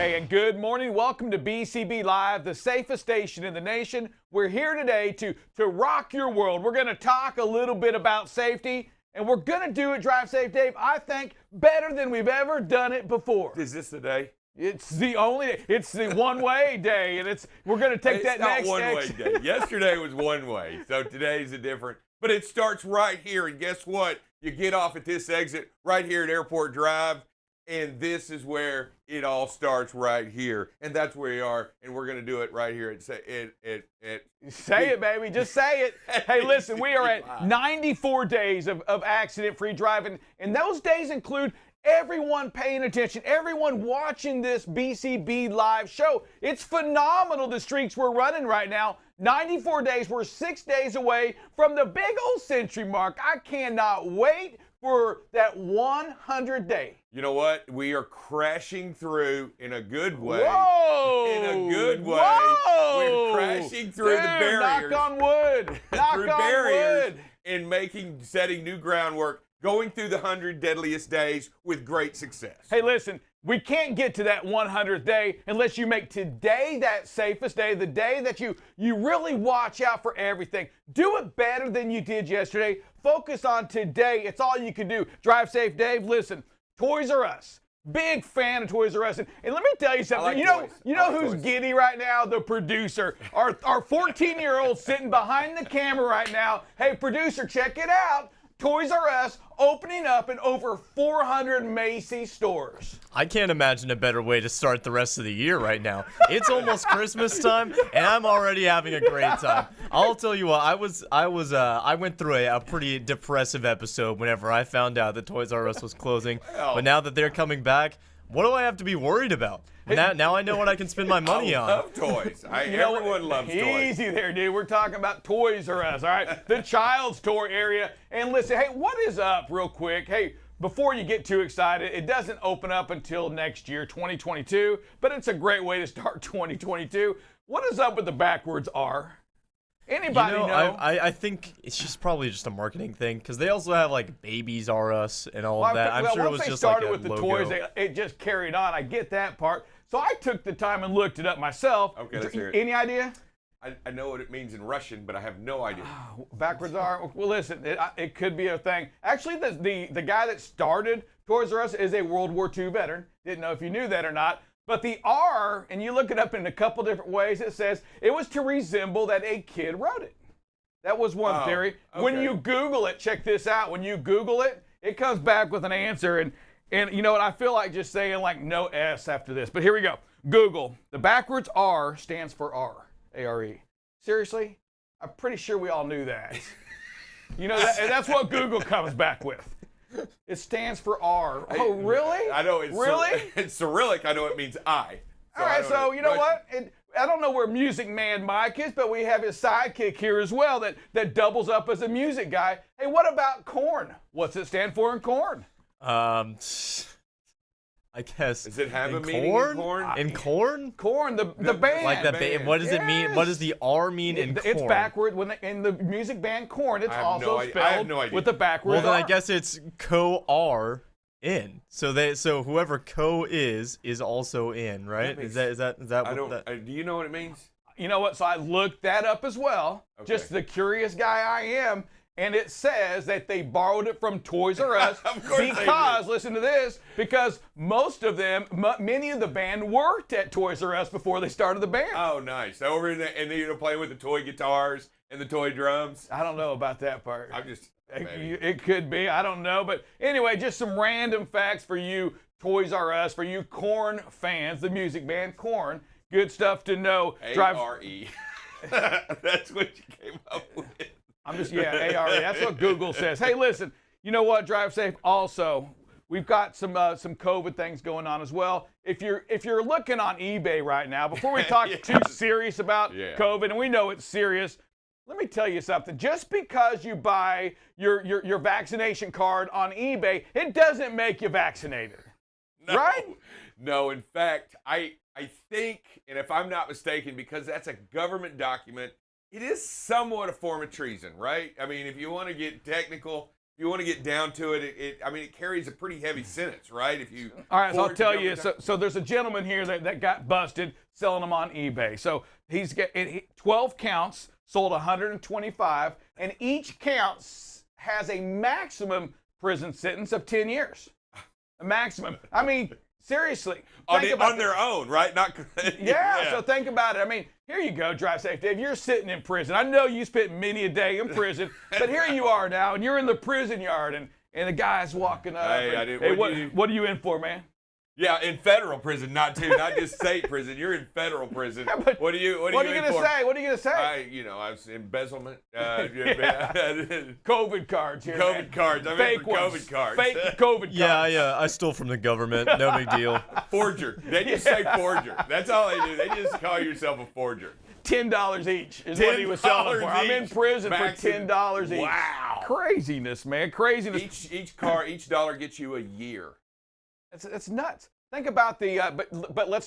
Hey, and good morning. Welcome to BCB Live, the safest station in the nation. We're here today to rock your world. We're going to talk a little bit about safety, and we're going to do it, Drive Safe Dave, I think, better than we've ever done it before. Is this the day? It's the one-way day, and we're going to take that next one-way day. Yesterday was one way, so today's a different. But it starts right here, and guess what? You get off at this exit right here at Airport Drive, and this is where it all starts right here, and that's where we are, and we're going to do it right here. Say it, baby. Just say it. Hey, listen, we are at 94 days of accident-free driving, and those days include everyone paying attention, everyone watching this BCB live show. It's phenomenal, the streaks we're running right now. 94 days. We're 6 days away from the big old century mark. I cannot wait for that 100 day. You know what? We are crashing through in a good way. Whoa! In a good way. Whoa! We're crashing through the barriers. Knock on wood. Knock through on barriers wood. And setting new groundwork, going through the 100 deadliest days with great success. Hey, listen, we can't get to that 100th day unless you make today that safest day, the day that you really watch out for everything. Do it better than you did yesterday. Focus on today. It's all you can do. Drive Safe Dave, listen, Toys R Us. Big fan of Toys R Us. And let me tell you something. You know who's giddy right now? The producer. Our 14-year-old sitting behind the camera right now. Hey, producer, check it out. Toys R Us opening up in over 400 Macy's stores. I can't imagine a better way to start the rest of the year right now. It's almost Christmas time, and I'm already having a great time. I'll tell you what, I went through a pretty depressive episode whenever I found out that Toys R Us was closing. But now that they're coming back, what do I have to be worried about? Now I know what I can spend my money on. I love toys. Everyone loves toys. Easy there, dude. We're talking about Toys R Us, all right? The child's toy area. And listen, hey, what is up real quick? Hey, before you get too excited, it doesn't open up until next year, 2022, but it's a great way to start 2022. What is up with the backwards R? Anybody know? I think it's just probably just a marketing thing, because they also have like Babies R Us and all of that. I'm sure it was just like a once they started with the logo. toys, it just carried on. I get that part. So I took the time and looked it up myself. Okay, let's hear it. Any idea? I know what it means in Russian, but I have no idea. Backwards R. Well, listen, it could be a thing. Actually, the guy that started Toys R Us is a World War II veteran. Didn't know if you knew that or not. But the R, and you look it up in a couple different ways, it says it was to resemble that a kid wrote it. That was one theory. Okay. When you Google it, check this out. When you Google it, it comes back with an answer. And you know what? I feel like just saying like no S after this. But here we go. Google. The backwards R stands for R. A-R-E. Seriously? I'm pretty sure we all knew that. You know, that's what Google comes back with. It stands for R. Oh, really? I know it's really? It's Cyrillic. I know it means I. All right, so you know what? I don't know where Music Man Mike is, but we have his sidekick here as well that doubles up as a music guy. Hey, what about corn? What's it stand for in corn? I guess. Does it have a meaning in corn? In corn? Corn, the band. Like the band. What does it mean? What does the R mean in corn? It's backward. In the music band Corn, it's also spelled with the backward Well, then R. I guess it's co-R in. So whoever co is also in, right? Is that Do you know what it means? You know what? So I looked that up as well. Okay. Just the curious guy I am. And it says that they borrowed it from Toys R Us because, listen to this, because most of them, many of the band worked at Toys R Us before they started the band. Oh, nice. Over in there, and then playing with the toy guitars and the toy drums. I don't know about that part. I'm just, it could be. I don't know. But anyway, just some random facts for you Toys R Us, for you Korn fans, the music band Korn. Good stuff to know. A-R-E. That's what you came up with. A-R-E. That's what Google says. Hey, listen, you know what? Drive safe. Also, we've got some COVID things going on as well. If you're looking on eBay right now, before we talk too serious about COVID, and we know it's serious, let me tell you something. Just because you buy your vaccination card on eBay, it doesn't make you vaccinated. No, right? No, in fact, I think, and if I'm not mistaken, because that's a government document, it is somewhat a form of treason, right? I mean, if you want to get technical, you want to get down to it, I mean, it carries a pretty heavy sentence, right? If you all right, so I'll forward to tell you. government- So there's a gentleman here that got busted selling them on eBay. So he's got 12 counts, sold 125, and each count has a maximum prison sentence of 10 years. A maximum. I mean, seriously. on think about their own, right? Not yeah, so think about it. I mean, here you go, Drive Safe Dave. You're sitting in prison. I know you spent many a day in prison, but here you are now, and you're in the prison yard, and the guy's walking up. Hey, and, what are you in for, man? Yeah, in federal prison, not just state prison. You're in federal prison. Yeah, what are you gonna for? say? What are you gonna say? I was embezzlement. COVID cards here. COVID man. cards. I mean, Fake for ones. COVID cards. Fake COVID cards. Yeah, I stole from the government. No big deal. Forger. They just say forger. That's all they do. They just call yourself a forger. $10 each is what he was selling for. I'm in prison for $10 each. Wow. Craziness, man. Craziness. Each dollar gets you a year. It's nuts. Think about the, but let's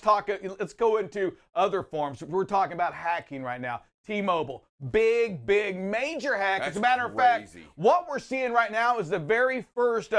go into other forms. We're talking about hacking right now. T-Mobile, big, major hack. That's As a matter of fact, crazy. what we're seeing right now is the very first,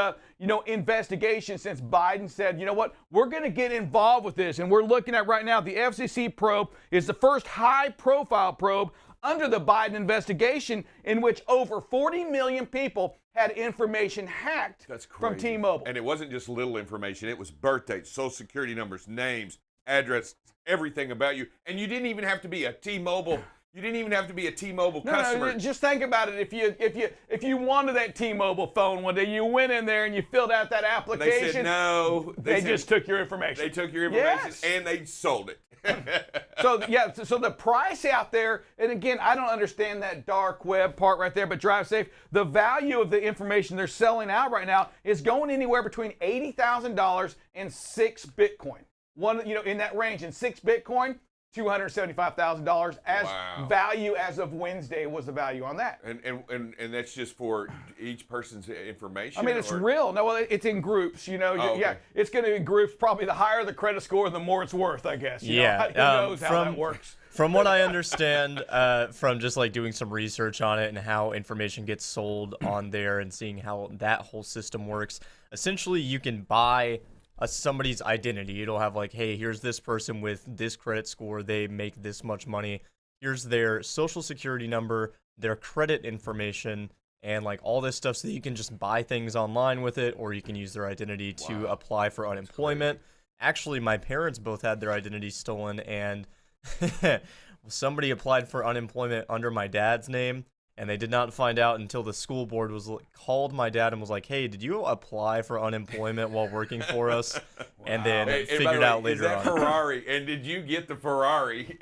investigation since Biden said, you know what, we're going to get involved with this. And we're looking at right now, the FCC probe is the first high-profile probe under the Biden investigation in which over 40 million people had information hacked from T-Mobile. And it wasn't just little information. It was birthdates, social security numbers, names, address, everything about you. And you didn't even have to be a T-Mobile. You didn't even have to be a T-Mobile customer. No, just think about it. If you wanted that T-Mobile phone one day, you went in there and you filled out that application. They said no. They just took your information. They took your information Yes. and they sold it. So the price out there, and again, I don't understand that dark web part right there, but Drive Safe, the value of the information they're selling out right now is going anywhere between $80,000 and 6 Bitcoin. In that range, and 6 Bitcoin, $275,000 as value as of Wednesday was the value on that. And that's just for each person's information? I mean, it's real. No, well, it's in groups, Okay. Yeah, it's going to be groups. Probably the higher the credit score, the more it's worth, I guess. Who knows how that works? From what I understand, from just like doing some research on it and how information gets sold on there and seeing how that whole system works, essentially you can buy somebody's identity. It'll have like, hey, here's this person with this credit score, they make this much money, here's their social security number, their credit information, and like all this stuff, so that you can just buy things online with it, or you can use their identity to apply for unemployment. Actually, my parents both had their identities stolen, and somebody applied for unemployment under my dad's name, and they did not find out until the school board called my dad and was like, hey, did you apply for unemployment while working for us? And then figured out later on. Is that Ferrari? And did you get the Ferrari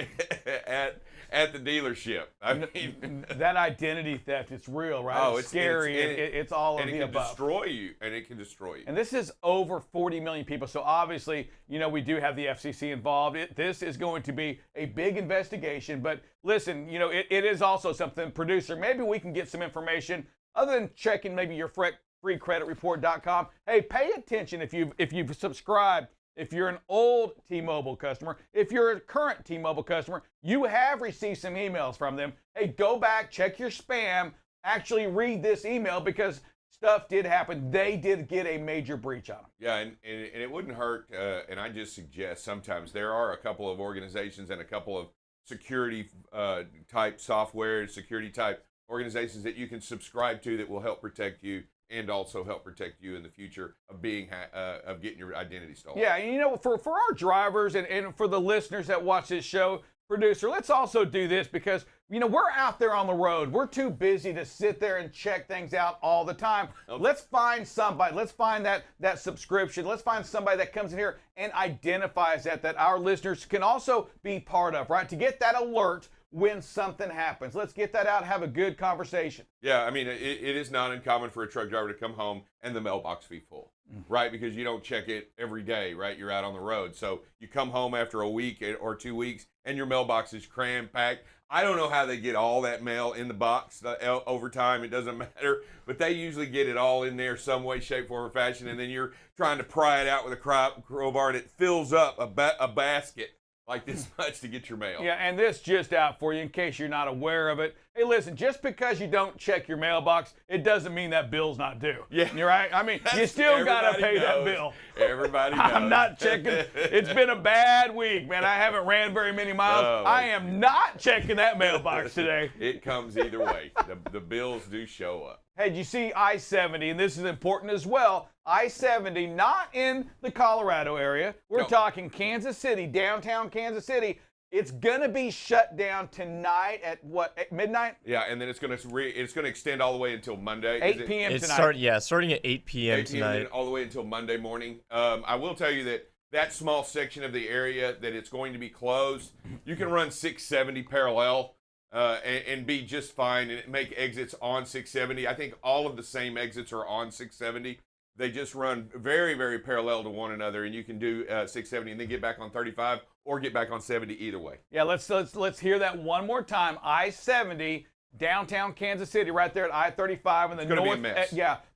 at the dealership? I mean, that identity theft, it's real, right? Oh, it's scary. It's all of the above. And it can destroy you. And it can destroy you. And this is over 40 million people. So obviously, we do have the FCC involved. This is going to be a big investigation. But listen, it is also something, producer, maybe we can get some information other than checking maybe your freecreditreport.com. Hey, pay attention if you've subscribed. If you're an old T-Mobile customer, if you're a current T-Mobile customer, you have received some emails from them. Hey, go back, check your spam, actually read this email because stuff did happen. They did get a major breach on them. Yeah, and it wouldn't hurt, and I just suggest sometimes there are a couple of organizations and a couple of security type software, security type organizations that you can subscribe to that will help protect you and also help protect you in the future of getting your identity stolen. Yeah, for our drivers and for the listeners that watch this show, producer, let's also do this because, we're out there on the road. We're too busy to sit there and check things out all the time. Okay. Let's find somebody. Let's find that subscription. Let's find somebody that comes in here and identifies that our listeners can also be part of, right? To get that alert when something happens. Let's get that out, have a good conversation. Yeah, I mean, it is not uncommon for a truck driver to come home and the mailbox be full, right? Because you don't check it every day, right? You're out on the road. So you come home after a week or 2 weeks and your mailbox is cram-packed. I don't know how they get all that mail in the box over time. It doesn't matter. But they usually get it all in there some way, shape, form, or fashion. And then you're trying to pry it out with a crowbar and it fills up a basket like this much to get your mail. Yeah, and this just out for you in case you're not aware of it. Hey, listen, just because you don't check your mailbox, it doesn't mean that bill's not due. Yeah. You're right. I mean, you still got to pay that bill. Everybody knows. I'm not checking. It's been a bad week, man. I haven't ran very many miles. Oh, I am not checking that mailbox today. It comes either way. The bills do show up. Hey, did you see I-70? And this is important as well. I-70, not in the Colorado area. We're talking Kansas City, downtown Kansas City. It's gonna be shut down tonight at what, at midnight? Yeah, and then it's gonna extend all the way until Monday. 8 p.m. tonight. Starting at 8 p.m. 8 p.m. tonight. all the way until Monday morning. I will tell you that small section of the area that it's going to be closed, you can run 670 parallel and be just fine and make exits on 670. I think all of the same exits are on 670. They just run very, very parallel to one another, and you can do 670 and then get back on 35 or get back on 70 either way. Yeah, let's hear that one more time. I-70, downtown Kansas City, right there at I-35 and the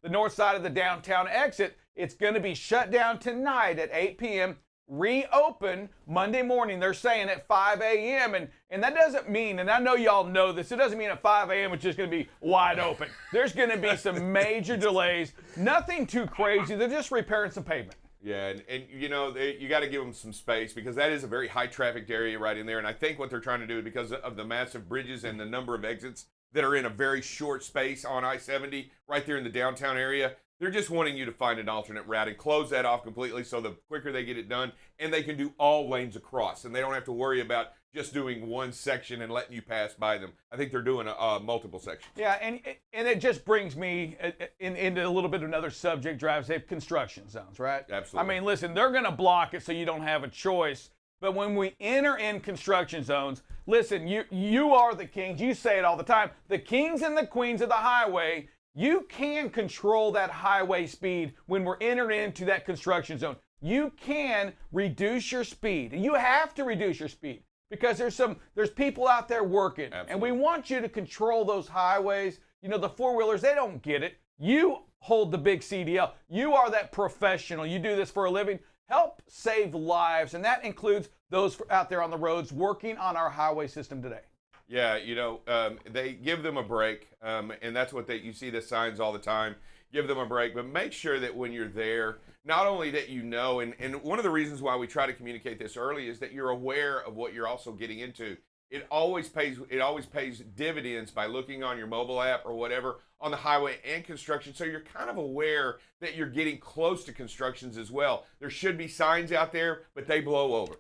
the north side of the downtown exit. It's going to be shut down tonight at 8 p.m. Reopen Monday morning. They're saying at 5 a.m. And that doesn't mean, and I know y'all know this, it doesn't mean at 5 a.m. it's just going to be wide open. There's going to be some major delays. Nothing too crazy. They're just repairing some pavement. Yeah, and you know, you got to give them some space because that is a very high trafficked area right in there. And I think what they're trying to do is because of the massive bridges and the number of exits that are in a very short space on I-70 right there in the downtown area, they're just wanting you to find an alternate route and close that off completely so the quicker they get it done and they can do all lanes across and they don't have to worry about just doing one section and letting you pass by them. I think they're doing multiple sections. Yeah, and it just brings me into a little bit of another subject, drive safe construction zones, right? Absolutely. I mean, listen, they're going to block it so you don't have a choice. But when we enter in construction zones, listen, you are the kings. You say it all the time. The kings and the queens of the highway. You can control that highway speed when we're entering into that construction zone. You can reduce your speed. You have to reduce your speed because there's people out there working. Absolutely. And we want you to control those highways. You know, the four-wheelers, they don't get it. You hold the big CDL. You are that professional. You do this for a living. Help save lives, and that includes those out there on the roads working on our highway system today. Yeah, you know, they give them a break, and that's what you see the signs all the time. Give them a break, but make sure that when you're there, not only that you know, and one of the reasons why we try to communicate this early is that you're aware of what you're also getting into. It always pays dividends by looking on your mobile app or whatever on the highway and construction, so you're kind of aware that you're getting close to constructions as well. There should be signs out there, but they blow over.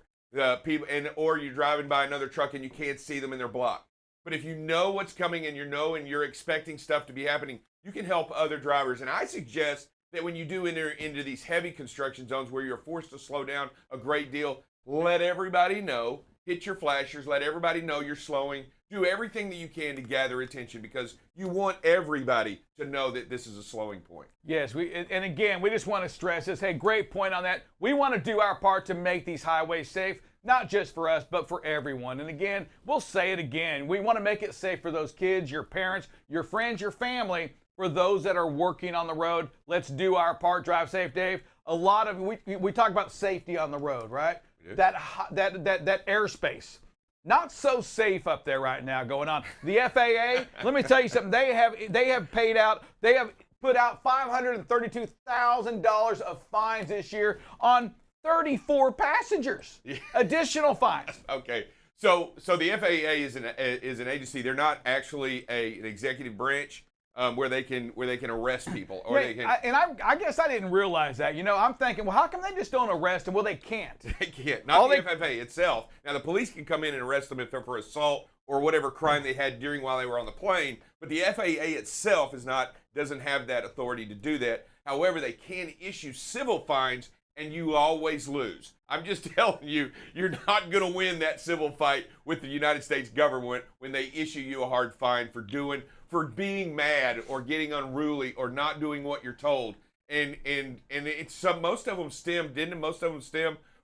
Or you're driving by another truck and you can't see them and they're blocked. But if you know what's coming and you're expecting stuff to be happening, you can help other drivers. And I suggest that when you do enter into these heavy construction zones where you're forced to slow down a great deal, let everybody know. Hit your flashers, let everybody know you're slowing. Do everything that you can to gather attention because you want everybody to know that this is a slowing point. Yes, and again, we just want to stress this. Hey, great point on that. We want to do our part to make these highways safe, not just for us, but for everyone. And again, we'll say it again. We want to make it safe for those kids, your parents, your friends, your family, for those that are working on the road. Let's do our part. Drive safe, Dave. A lot of we talk about safety on the road, right? That airspace, not so safe up there right now going on. The FAA, let me tell you something. They have put out $532,000 of fines this year on 34 passengers. Additional fines. Okay, so the FAA is an agency. They're not actually an executive branch. Where they can arrest people, or they can. I guess I didn't realize that. You know, I'm thinking, well, how come they just don't arrest them? Well, they can't. They can't. Not the FAA itself. Now, the police can come in and arrest them if they're for assault or whatever crime they had while they were on the plane. But the FAA itself doesn't have that authority to do that. However, they can issue civil fines, and you always lose. I'm just telling you, you're not going to win that civil fight with the United States government when they issue you a hard fine for being mad or getting unruly or not doing what you're told. And most of them stem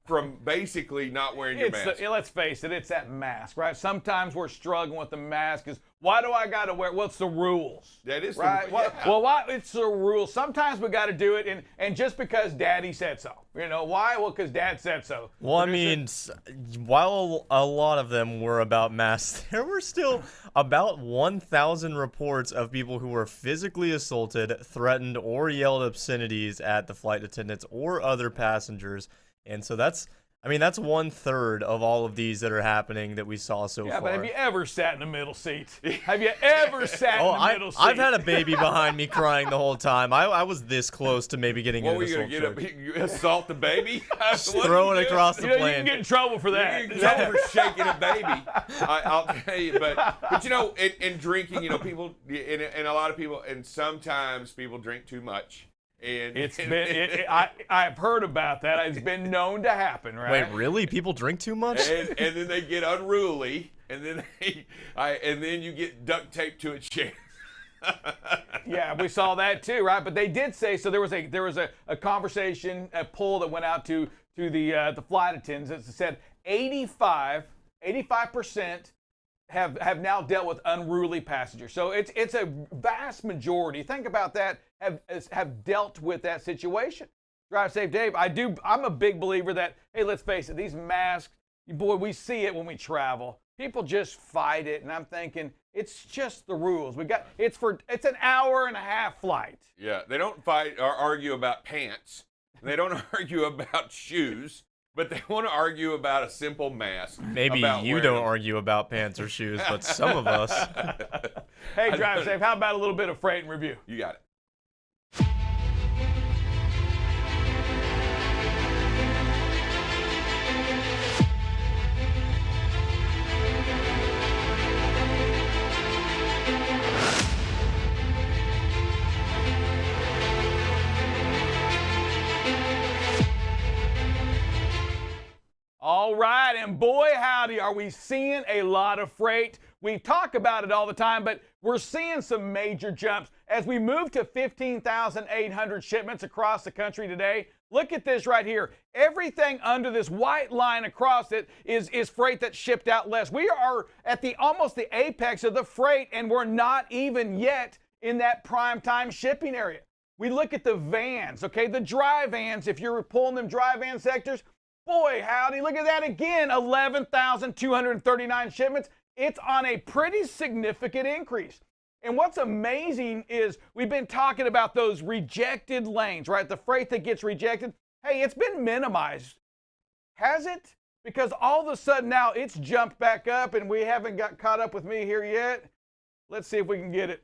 from basically not wearing your mask. Let's face it, it's that mask, right? Sometimes we're struggling with the mask. Why do I got to wear it? Well, it's the rules. That is right. The, yeah. Well, it's the rules. Sometimes we got to do it, and just because Daddy said so. You know why? Well, because Dad said so. Well, I mean, while a lot of them were about masks, there were still about 1,000 reports of people who were physically assaulted, threatened, or yelled obscenities at the flight attendants or other passengers. And so that's 1/3 of all of these that are happening that we saw so far. Yeah, but have you ever sat in the middle seat? Have you ever sat in the middle seat? I've had a baby behind me crying the whole time. I was this close to maybe getting an assault charge. What were you going to assault the baby? Throw it across the plane. You can get in trouble for that. You can get in trouble for shaking a baby. I'll tell you. But you know, in drinking, you know, people, and a lot of people, and sometimes people drink too much. And I've heard about that. It's been known to happen, right? Wait, really? People drink too much? And then they get unruly, and then you get duct taped to a chair. Yeah, we saw that too, right? But they did say so. There was a conversation, a poll that went out to the flight attendants that said 85% have now dealt with unruly passengers. So it's a vast majority. Think about that. Have dealt with that situation. Drive Safe Dave, I'm a big believer that, hey, let's face it, these masks, boy, we see it when we travel. People just fight it, and I'm thinking it's just the rules. It's an hour-and-a-half flight. Yeah, they don't fight or argue about pants. They don't argue about shoes. But they want to argue about a simple mask. Maybe you don't argue about pants or shoes, but some of us. Hey, Drive Safe, how about a little bit of freight and review? You got it. All right, and boy, howdy, are we seeing a lot of freight. We talk about it all the time, but we're seeing some major jumps. As we move to 15,800 shipments across the country today, look at this right here. Everything under this white line across it is freight that's shipped out less. We are at almost the apex of the freight, and we're not even yet in that prime time shipping area. We look at the vans, okay, the dry vans, if you're pulling them dry van sectors, boy, howdy, look at that again, 11,239 shipments. It's on a pretty significant increase. And what's amazing is we've been talking about those rejected lanes, right? The freight that gets rejected. Hey, it's been minimized. Has it? Because all of a sudden now it's jumped back up and we haven't got caught up with me here yet. Let's see if we can get it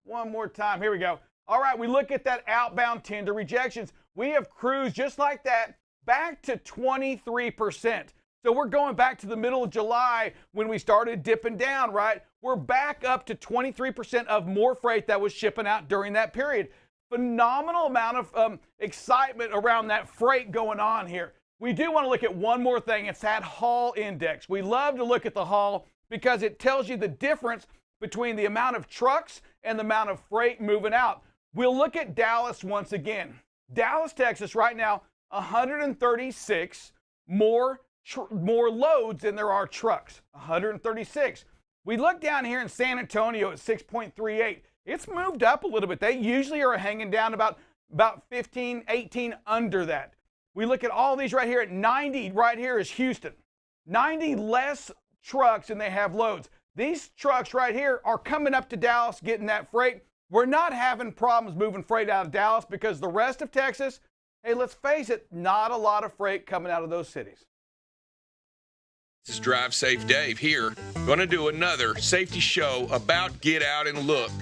one more time. Here we go. All right, we look at that outbound tender rejections. We have cruised just like that back to 23%. So we're going back to the middle of July when we started dipping down, right? We're back up to 23% of more freight that was shipping out during that period. Phenomenal amount of excitement around that freight going on here. We do want to look at one more thing. It's that haul index. We love to look at the haul because it tells you the difference between the amount of trucks and the amount of freight moving out. We'll look at Dallas once again. Dallas, Texas, right now, 136 more loads than there are trucks. 136. We look down here in San Antonio at 6.38. It's moved up a little bit. They usually are hanging down about 15, 18 under that. We look at all these right here at 90. Right here is Houston. 90 less trucks than they have loads. These trucks right here are coming up to Dallas getting that freight. We're not having problems moving freight out of Dallas because the rest of Texas, hey, let's face it, not a lot of freight coming out of those cities. This is Drive Safe Dave here. Going to do another safety show about Get Out and Look.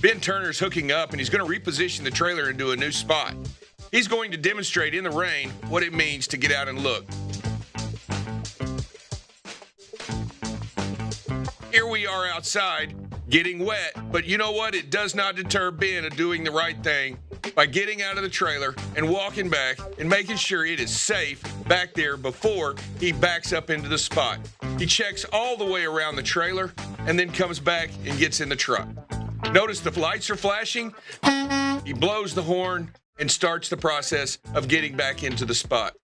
Ben Turner's hooking up and he's going to reposition the trailer into a new spot. He's going to demonstrate in the rain what it means to get out and look. Here we are outside getting wet, but you know what? It does not deter Ben of doing the right thing by getting out of the trailer and walking back and making sure it is safe back there before he backs up into the spot. He checks all the way around the trailer and then comes back and gets in the truck. Notice the lights are flashing. He blows the horn and starts the process of getting back into the spot.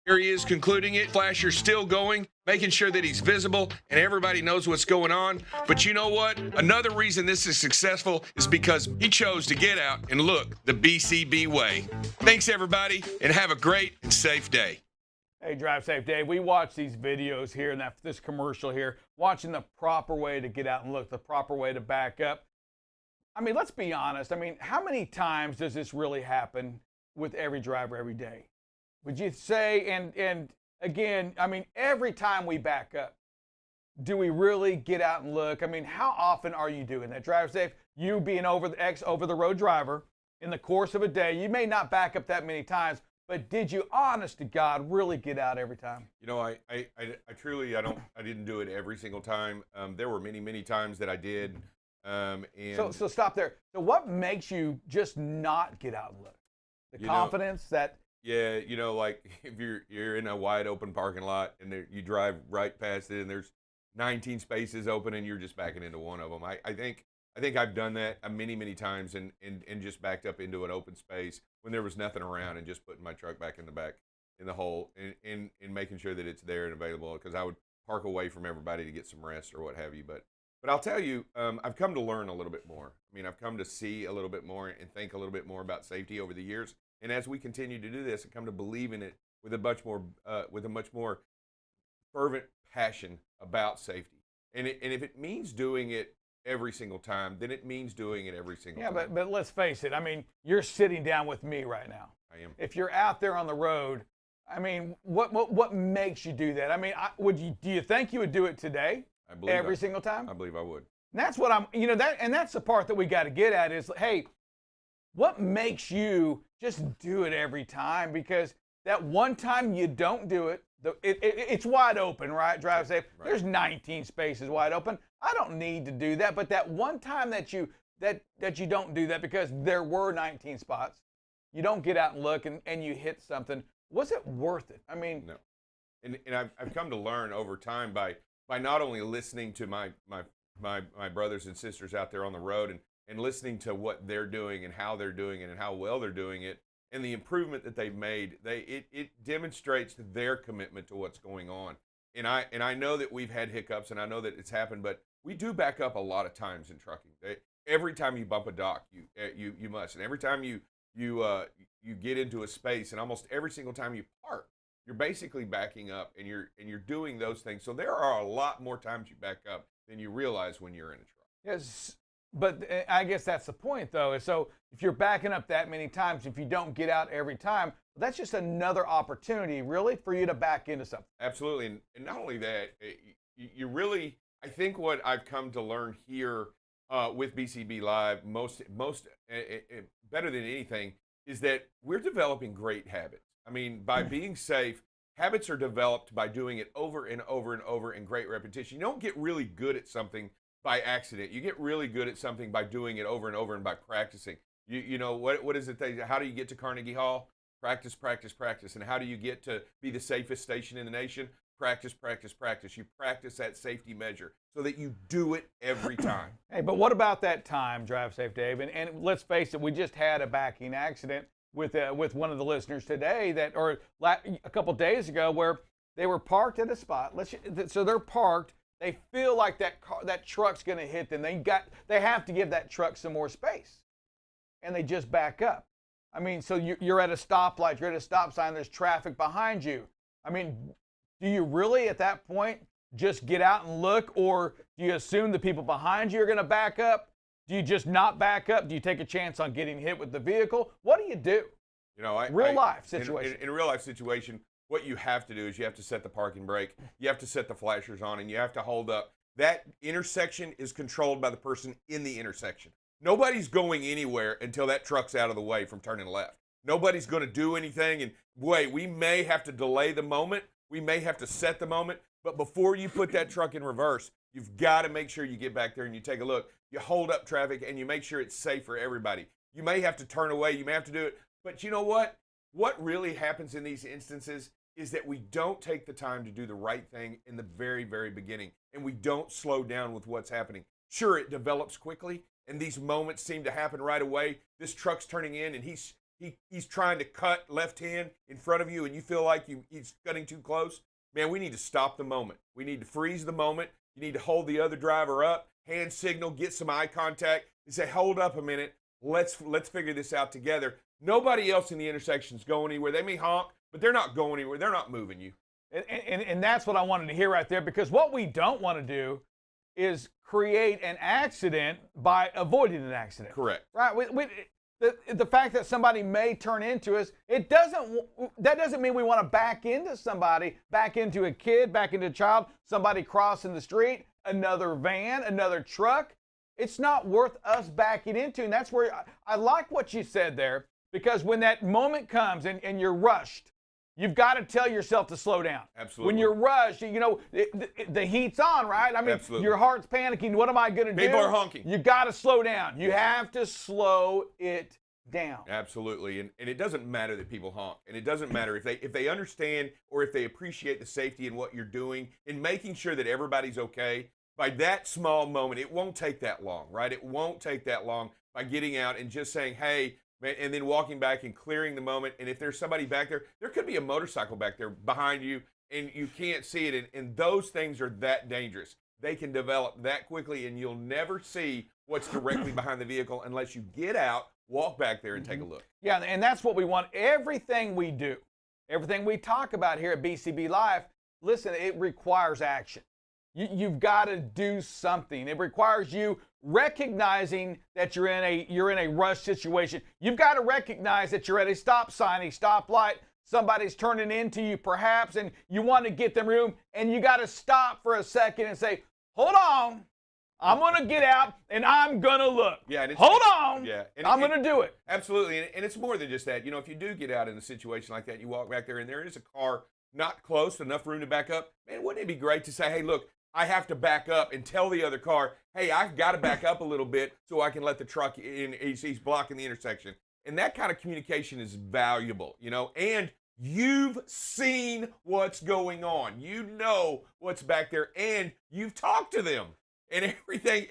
Here he is concluding it. Flasher still going, making sure that he's visible and everybody knows what's going on. But you know what? Another reason this is successful is because he chose to get out and look the BCB way. Thanks, everybody, and have a great and safe day. Hey, Drive Safe Dave, we watch these videos here and this commercial here, watching the proper way to get out and look, the proper way to back up. I mean, let's be honest. I mean, how many times does this really happen with every driver every day? Would you say, and again, I mean, every time we back up, do we really get out and look? I mean, how often are you doing that? Drive Safe, you being over the road driver in the course of a day, you may not back up that many times, but did you, honest to God, really get out every time? You know, I truly, I didn't do it every single time. There were many times that I did. So stop there. So what makes you just not get out and look? The confidence that. Yeah, you know, like if you're in a wide open parking lot and you drive right past it and there's 19 spaces open and you're just backing into one of them. I think I've done that many times and just backed up into an open space when there was nothing around and just putting my truck back in the back in the hole and making sure that it's there and available, because I would park away from everybody to get some rest or what have you. But I'll tell you, I've come to learn a little bit more. I mean, I've come to see a little bit more and think a little bit more about safety over the years. And as we continue to do this, I come to believe in it with a much more fervent passion about safety. And if it means doing it every single time, then it means doing it every single time. Yeah, but let's face it. I mean, you're sitting down with me right now. I am. If you're out there on the road, I mean, what makes you do that? I mean, do you think you would do it today? I believe every single time? I believe I would. And that's what that's the part that we got to get at is, hey, what makes you just do it every time? Because that one time you don't do it, it's wide open, right? Drive Safe. Right. There's 19 spaces wide open. I don't need to do that. But that one time that you don't do that because there were 19 spots, you don't get out and look and you hit something. Was it worth it? I mean, no. And I've come to learn over time by not only listening to my brothers and sisters out there on the road and listening to what they're doing and how they're doing it and how well they're doing it and the improvement that they've made, it demonstrates their commitment to what's going on. And I know that we've had hiccups and I know that it's happened, but we do back up a lot of times in trucking. Every time you bump a dock, you must, and every time you get into a space, and almost every single time you park, you're basically backing up and you're doing those things. So there are a lot more times you back up than you realize when you're in a truck. Yes, but I guess that's the point, though. So if you're backing up that many times, if you don't get out every time, that's just another opportunity, really, for you to back into something. Absolutely, and not only that, you really, I think what I've come to learn here with BCB Live, most better than anything, is that we're developing great habits. I mean, by being safe, habits are developed by doing it over and over and over in great repetition. You don't get really good at something by accident. You get really good at something by doing it over and over and by practicing. You know, what is it? How do you get to Carnegie Hall? Practice, practice, practice. And how do you get to be the safest station in the nation? Practice, practice, practice. You practice that safety measure so that you do it every time. Hey, but what about that time, Drive Safe Dave? And let's face it, we just had a backing accident with one of the listeners today a couple days ago where they were parked at a spot. So they're parked. They feel like that truck's going to hit them. They have to give that truck some more space, and they just back up. I mean, so you're at a stoplight, you're at a stop sign, there's traffic behind you. I mean, do you really at that point just get out and look, or do you assume the people behind you are going to back up? Do you just not back up? Do you take a chance on getting hit with the vehicle? What do you do? You know, real life situation. In a real life situation, what you have to do is you have to set the parking brake, you have to set the flashers on, and you have to hold up. That intersection is controlled by the person in the intersection. Nobody's going anywhere until that truck's out of the way from turning left. Nobody's going to do anything. And wait, we may have to delay the moment. We may have to set the moment. But before you put that truck in reverse, you've got to make sure you get back there and you take a look. You hold up traffic and you make sure it's safe for everybody. You may have to turn away. You may have to do it. But you know what? What really happens in these instances is that we don't take the time to do the right thing in the very, very beginning. And we don't slow down with what's happening. Sure, it develops quickly. And these moments seem to happen right away. This truck's turning in and he's he's trying to cut left hand in front of you and you feel like he's cutting too close, man, we need to stop the moment. We need to freeze the moment. You need to hold the other driver up, hand signal, get some eye contact, and say, hold up a minute. Let's figure this out together. Nobody else in the intersection is going anywhere. They may honk, but they're not going anywhere. They're not moving you. And that's what I wanted to hear right there, because what we don't want to do is create an accident by avoiding an accident. Correct. Right? The fact that somebody may turn into us, that doesn't mean we want to back into somebody, back into a kid, back into a child, somebody crossing the street, another van, another truck. It's not worth us backing into. And that's where I like what you said there, because when that moment comes and you're rushed, you've got to tell yourself to slow down. Absolutely. When you're rushed, you know, the heat's on, right? I mean, Absolutely. Your heart's panicking. What am I going to do? People are honking. You got to slow down. You have to slow it down. Absolutely. And it doesn't matter that people honk. And it doesn't matter if they understand or if they appreciate the safety in what you're doing and making sure that everybody's okay. By that small moment, it won't take that long, right? It won't take that long by getting out and just saying, hey, and then walking back and clearing the moment. And if there's somebody back there, there could be a motorcycle back there behind you and you can't see it. And those things are that dangerous. They can develop that quickly and you'll never see what's directly behind the vehicle unless you get out, walk back there and take a look. Yeah, and that's what we want. Everything we do, everything we talk about here at BCB Live, listen, it requires action. You've got to do something. It requires you recognizing that you're in a rush situation. You've got to recognize that you're at a stop sign, a stoplight. Somebody's turning into you perhaps, and you want to get them room, and you got to stop for a second and say, hold on. I'm going to get out, and I'm going to look. Yeah, hold on. Yeah, I'm going to do it. Absolutely, and it's more than just that. You know, if you do get out in a situation like that, you walk back there, and there is a car not close, enough room to back up, man, wouldn't it be great to say, hey, look, I have to back up and tell the other car, hey, I've got to back up a little bit so I can let the truck in. He's blocking the intersection. And that kind of communication is valuable, you know, and you've seen what's going on. You know what's back there, and you've talked to them. And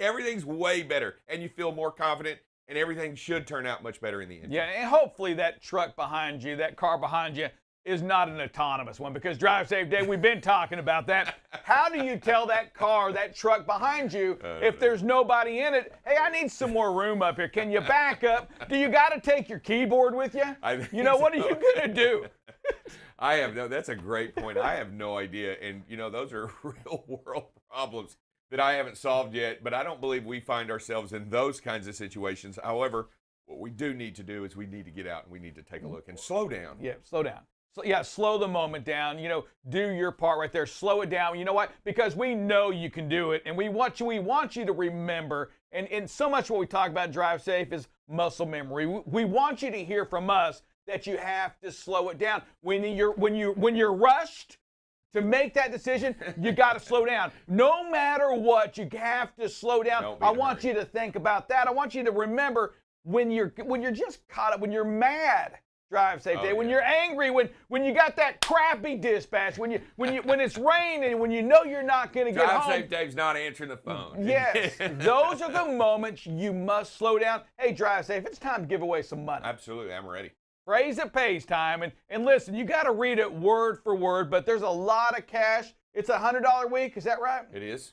everything's way better, and you feel more confident, and everything should turn out much better in the end. Yeah, and hopefully that truck behind you, that car behind you, is not an autonomous one, because Drive Safe Day, we've been talking about that. How do you tell that car, that truck behind you, if there's nobody in it, hey, I need some more room up here. Can you back up? Do you got to take your keyboard with you? You know, what are you going to do? That's a great point. I have no idea. And, you know, those are real world problems that I haven't solved yet, but I don't believe we find ourselves in those kinds of situations. However, what we do need to do is we need to get out and we need to take a look and slow down. Yeah, slow down. So, yeah, slow the moment down. You know, do your part right there. Slow it down. You know what? Because we know you can do it, and we want you to remember. And so much what we talk about Drive Safe is muscle memory. We want you to hear from us that you have to slow it down. When you're rushed to make that decision, you got to slow down. No matter what, you have to slow down. I want you to think about that. I want you to remember when you're just caught up, when you're mad. Drive Safe Day. When you're angry, when you got that crappy dispatch, when it's raining, when you know you're not going to get home. Drive Safe Dave's not answering the phone. Yes, those are the moments you must slow down. Hey, Drive Safe, it's time to give away some money. Absolutely, I'm ready. Phrase That Pays time, and listen, you got to read it word for word, but there's a lot of cash. It's a $100 week, is that right? It is.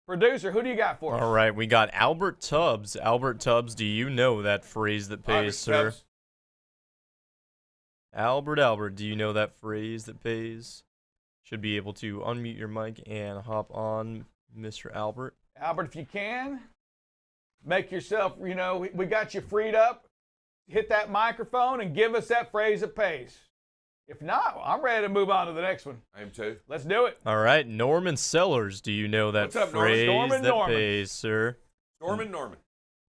Producer, who do you got for us? All right, we got Albert Tubbs. Albert Tubbs, do you know that phrase that pays, sir? Tubbs. Albert, do you know that phrase that pays? Should be able to unmute your mic and hop on, Mr. Albert. Albert, if you can, make yourself, you know, we got you freed up. Hit that microphone and give us that phrase that pays. If not, I'm ready to move on to the next one. I am too. Let's do it. All right, Norman Sellers, do you know that What's up, phrase Norman? that pays, sir? Norman.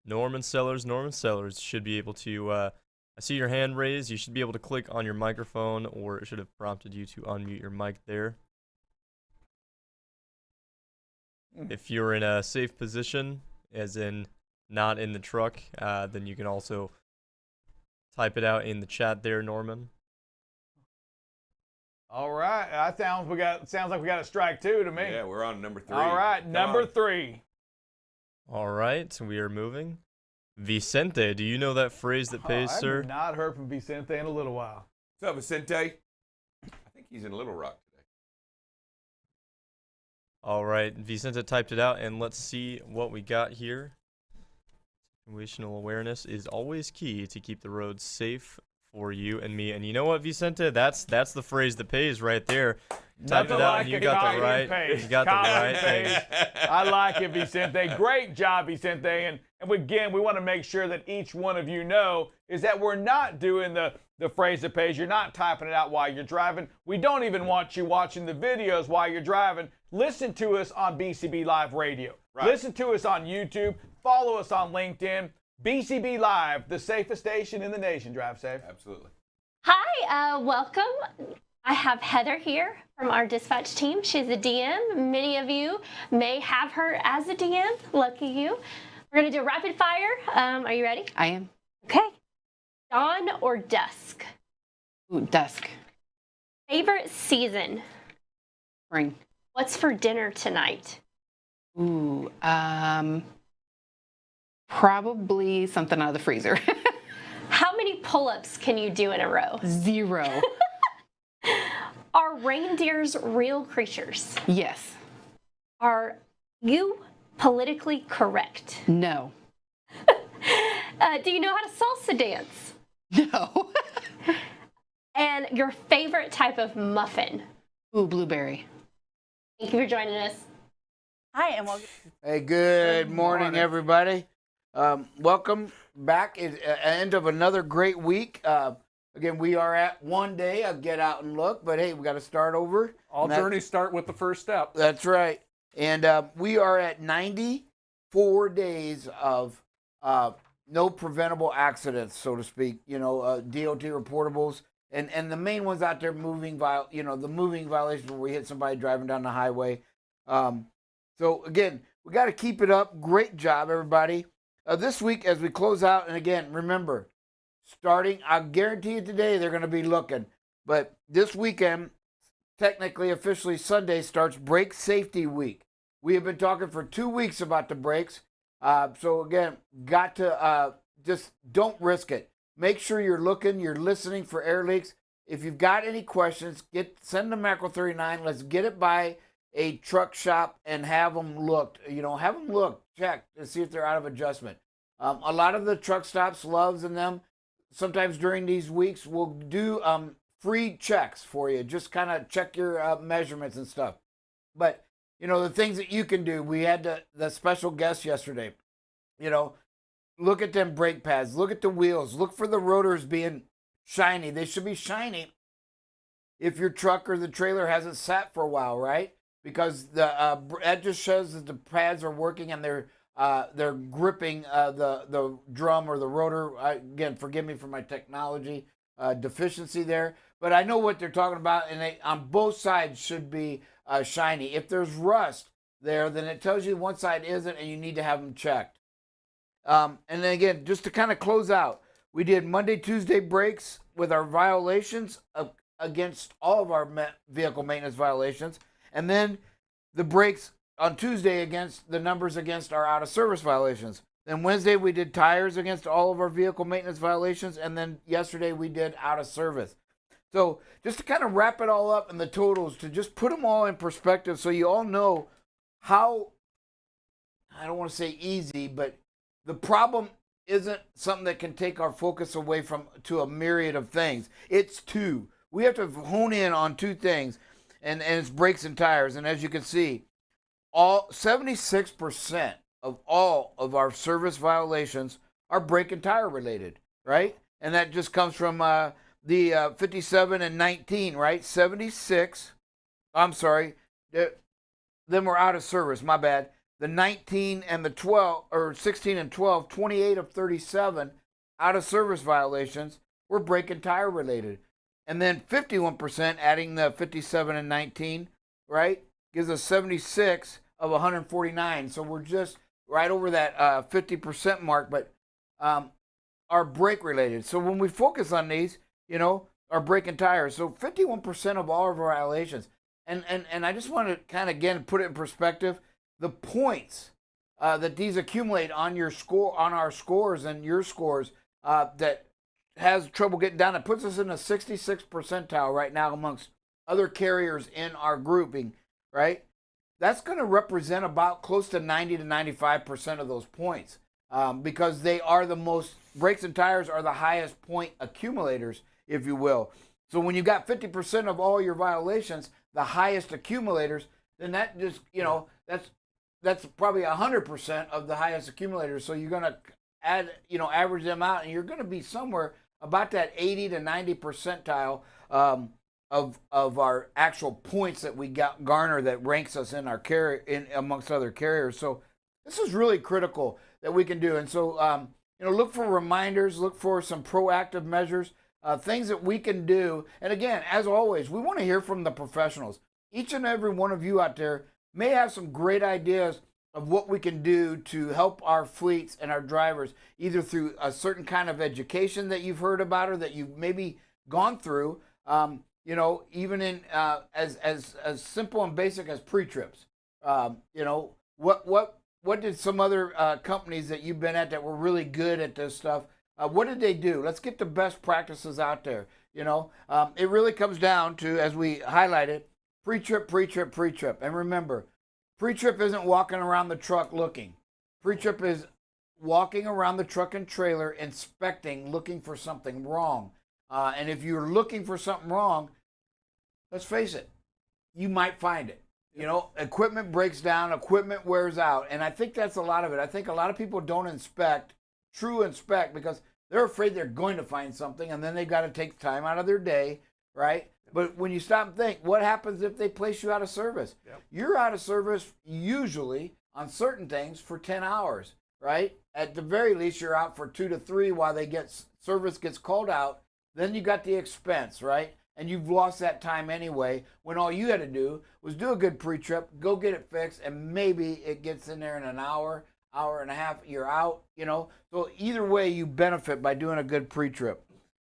Norman Sellers should be able to, I see your hand raised. You should be able to click on your microphone, or it should have prompted you to unmute your mic there. If you're in a safe position, as in not in the truck, then you can also type it out in the chat there, Norman. All right. Sounds like we got a strike two to me. Yeah, we're on number 3. All right, number 3. All right, we are moving. Vicente, do you know that phrase that pays, I sir? have not heard from Vicente in a little while. What's up, Vicente? I think he's in Little Rock today. All right, Vicente typed it out, and let's see what we got here. Situational awareness is always key to keep the roads safe for you and me. And you know what, Vicente? That's the phrase that pays right there. Type it out, and you got the right. You got the right thing. I like it, Vicente. Great job, Vicente. And again, we want to make sure that each one of you know is that we're not doing the phrase that pays. You're not typing it out while you're driving. We don't even want you watching the videos while you're driving. Listen to us on BCB Live Radio. Right. Listen to us on YouTube. Follow us on LinkedIn. BCB Live, the safest station in the nation. Drive safe. Absolutely. Hi, welcome. I have Heather here from our dispatch team. She's a DM. Many of you may have her as a DM. Lucky you. We're going to do a rapid fire. Are you ready? I am. Okay. Dawn or dusk? Ooh, dusk. Favorite season? Spring. What's for dinner tonight? Ooh, probably something out of the freezer. How many pull-ups can you do in a row? 0. Are reindeers real creatures? Yes. Are you politically correct? No. Do you know how to salsa dance? No. And your favorite type of muffin? Ooh, blueberry. Thank you for joining us. Hi, and welcome. Hey, good morning, everybody. Welcome back at the end of another great week. Again, we are at one day of Get Out and Look, but hey, we got to start over. All journeys start with the first step. That's right. And we are at 94 days of no preventable accidents, so to speak. You know, DOT reportables, and the main ones out there, the moving violations where we hit somebody driving down the highway. So again, we got to keep it up. Great job, everybody. This week, as we close out, and again, remember, starting, I guarantee you today, they're going to be looking. But this weekend, technically, officially Sunday, starts Brake Safety Week. We have been talking for 2 weeks about the brakes. So again, got to just don't risk it. Make sure you're looking, you're listening for air leaks. If you've got any questions, send them Macro 39. Let's get it by a truck shop and have them looked. Have them looked, checked, to see if they're out of adjustment. A lot of the truck stops, Loves and them, sometimes during these weeks, will do free checks for you. Just kind of check your measurements and stuff. But, the things that you can do. We had the special guest yesterday. Look at them brake pads. Look at the wheels. Look for the rotors being shiny. They should be shiny if your truck or the trailer hasn't sat for a while, right? Because that just shows that the pads are working and they're gripping the drum or the rotor. Again, forgive me for my technology deficiency there, but I know what they're talking about, and they on both sides should be shiny. If there's rust there, then it tells you one side isn't, and you need to have them checked. And then again, just to kind of close out, we did Monday, Tuesday brakes with our violations against all of our vehicle maintenance violations. And then the brakes on Tuesday against the numbers against our out of service violations. Then Wednesday we did tires against all of our vehicle maintenance violations. And then yesterday we did out of service. So just to kind of wrap it all up in the totals, to just put them all in perspective so you all know how, I don't want to say easy, but the problem isn't something that can take our focus away to a myriad of things. It's two. We have to hone in on two things. And it's brakes and tires. And as you can see, 76% of all of our service violations are brake and tire related, right? And that just comes from the 57 and 19, right? 76. I'm sorry. Then we're out of service. My bad. The 19 and the 12, or 16 and 12, 28 of 37 out of service violations were brake and tire related. And then 51%, adding the 57 and 19, right, gives us 76 of 149. So we're just right over that 50% mark, but are brake related. So when we focus on these, are brake and tires. So 51% of all of our violations. And I just want to kind of, again, put it in perspective. The points that these accumulate on your score, on our scores and your scores, that has trouble getting down. It puts us in a 66th percentile right now amongst other carriers in our grouping, right? That's going to represent about close to 90 to 95% of those points, because they are the most, brakes and tires are the highest point accumulators, if you will. So when you got 50% of all your violations, the highest accumulators, then that just, you know, that's probably 100% of the highest accumulators. So you're going to add, you know, average them out, and you're going to be somewhere about that 80 to 90 percentile of our actual points that we garner that ranks us in our carrier, in amongst other carriers. So this is really critical that we can do. And so you know, look for reminders, look for some proactive measures, things that we can do. And again, as always, we want to hear from the professionals. Each and every one of you out there may have some great ideas of what we can do to help our fleets and our drivers, either through a certain kind of education that you've heard about or that you've maybe gone through, you know, even in as simple and basic as pre-trips. You know, what did some other companies that you've been at that were really good at this stuff, what did they do? Let's get the best practices out there. You know, it really comes down to, as we highlighted, pre-trip, pre-trip, pre-trip. And remember, pre-trip isn't walking around the truck looking. Pre-trip is walking around the truck and trailer, inspecting, looking for something wrong. And if you're looking for something wrong, let's face it, you might find it. You know, equipment breaks down, equipment wears out. And I think that's a lot of it. I think a lot of people don't inspect, true inspect, because they're afraid they're going to find something, and then they've got to take time out of their day, right? But when you stop and think, what happens if they place you out of service? Yep. You're out of service usually on certain things for 10 hours, right? At the very least, you're out for 2 to 3 while they get service gets called out. Then you got the expense, right? And you've lost that time anyway, when all you had to do was do a good pre-trip, go get it fixed, and maybe it gets in there in an hour, hour and a half, you're out, you know? So either way, you benefit by doing a good pre-trip.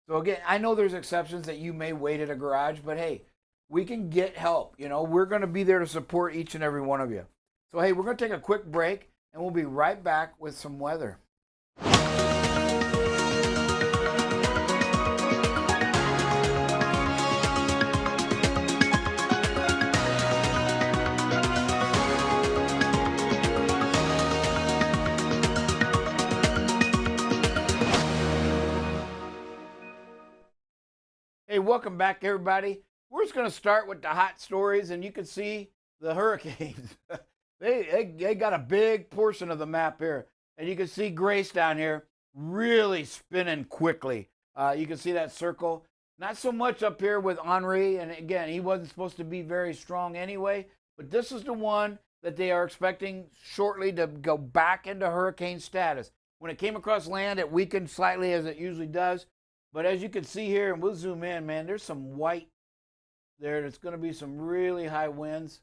So again, I know there's exceptions that you may wait at a garage, but hey, we can get help. You know, we're going to be there to support each and every one of you. So hey, we're going to take a quick break, and we'll be right back with some weather. Hey, welcome back, everybody. We're just going to start with the hot stories, and you can see the hurricanes. they got a big portion of the map here, and you can see Grace down here really spinning quickly. You can see that circle. Not so much up here with Henri, and again, he wasn't supposed to be very strong anyway, but this is the one that they are expecting shortly to go back into hurricane status. When it came across land, it weakened slightly, as it usually does. But as you can see here, and we'll zoom in, man, there's some white there. There's going to be some really high winds.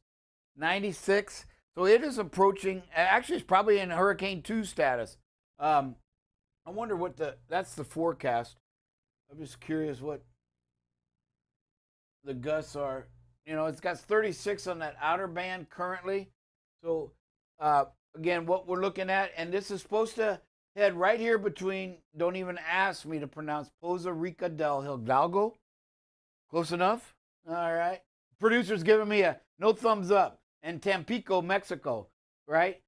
96. So it is approaching, actually it's probably in Hurricane 2 status. I wonder what that's the forecast. I'm just curious what the gusts are. You know, it's got 36 on that outer band currently. So again, what we're looking at, and this is supposed to head right here between, don't even ask me to pronounce, Poza Rica del Hidalgo. Close enough? All right. Producer's giving me a no thumbs up. And Tampico, Mexico, right?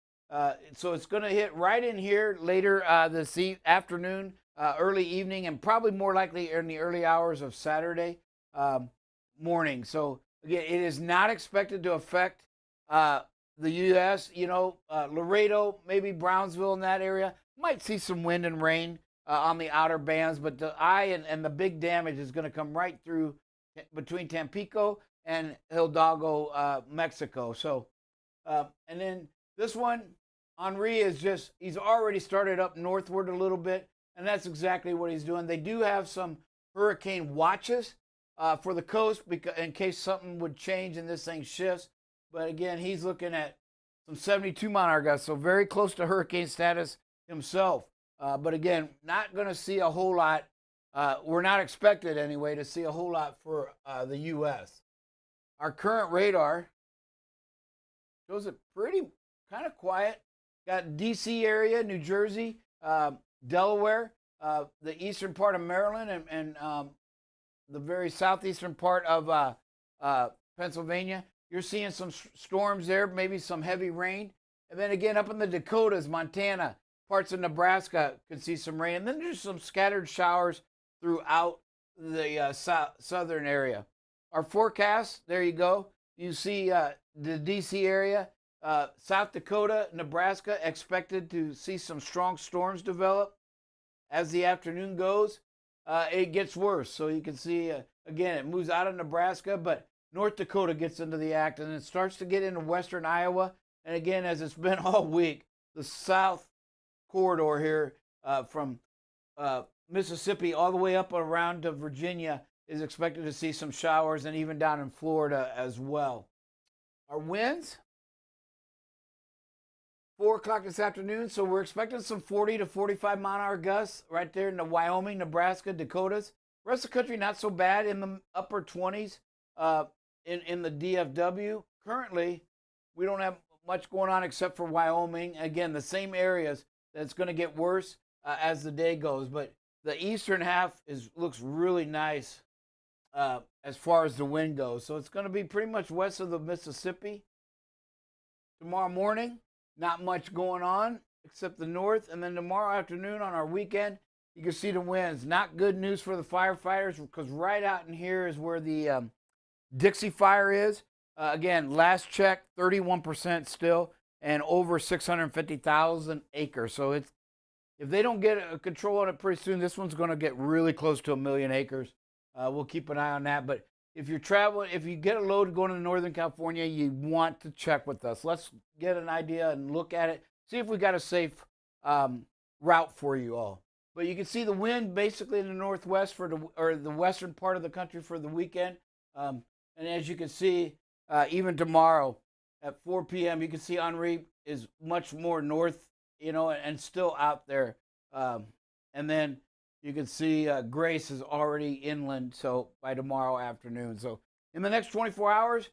So it's going to hit right in here later this afternoon, early evening, and probably more likely in the early hours of Saturday morning. So again, it is not expected to affect the U.S. You know, Laredo, maybe Brownsville in that area. Might see some wind and rain on the outer bands, but the eye and the big damage is going to come right through between Tampico and Hidalgo, Mexico. So, and then this one, Henri is just, he's already started up northward a little bit, and that's exactly what he's doing. They do have some hurricane watches for the coast because in case something would change and this thing shifts. But again, he's looking at some 72 mile-an-hour gusts, so very close to hurricane status himself. But again, not going to see a whole lot. We're not expected anyway to see a whole lot for the U.S. Our current radar shows it pretty kind of quiet. got D.C. area, New Jersey, Delaware, the eastern part of Maryland, and the very southeastern part of Pennsylvania. You're seeing some storms there, maybe some heavy rain. And then again, up in the Dakotas, Montana, parts of Nebraska could see some rain. And then there's some scattered showers throughout the southern area. Our forecast, there you go. You see the D.C. area, South Dakota, Nebraska, expected to see some strong storms develop. As the afternoon goes, it gets worse. So you can see, again, it moves out of Nebraska, but North Dakota gets into the act, and it starts to get into western Iowa. And again, as it's been all week, the south corridor here from Mississippi all the way up around to Virginia is expected to see some showers, and even down in Florida as well. Our winds, 4 o'clock this afternoon, so we're expecting some 40 to 45 mile-an-hour gusts right there in the Wyoming, Nebraska, Dakotas. The rest of the country, not so bad, in the upper 20s in the DFW. Currently, we don't have much going on except for Wyoming. Again, the same areas that's going to get worse as the day goes, but the eastern half looks really nice as far as the wind goes. So it's going to be pretty much west of the Mississippi. Tomorrow morning, not much going on except the north. And then tomorrow afternoon on our weekend, you can see the winds. Not good news for the firefighters, because right out in here is where the Dixie Fire is. Again, last check, 31% still, and over 650,000 acres. So if they don't get a control on it pretty soon, this one's going to get really close to 1 million acres. We'll keep an eye on that. But if you're traveling, if you get a load going to Northern California, you want to check with us. Let's get an idea and look at it. See if we got a safe route for you all. But you can see the wind basically in the northwest or the western part of the country for the weekend. And as you can see, even tomorrow at 4 p.m., you can see Henri is much more north, and still out there. And then you can see Grace is already inland, so by tomorrow afternoon. So in the next 24 hours,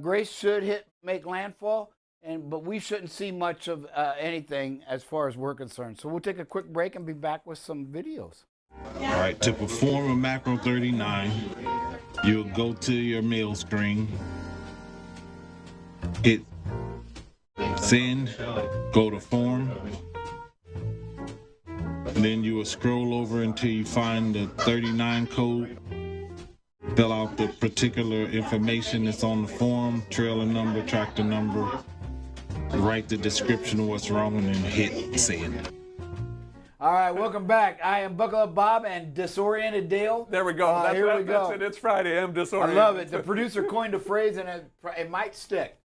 Grace should make landfall, but we shouldn't see much of anything as far as we're concerned. So we'll take a quick break and be back with some videos. All right, to perform a macro 39, you'll go to your mail screen, hit send, go to form, and then you will scroll over until you find the 39 code, fill out the particular information that's on the form, trailer number, tractor number, write the description of what's wrong, and then hit send. All right, welcome back. I am Buckle Up Bob and Disoriented Dale. There we go. Here we go. That's it. It's Friday. I'm disoriented. I love it. The producer coined a phrase, and it might stick.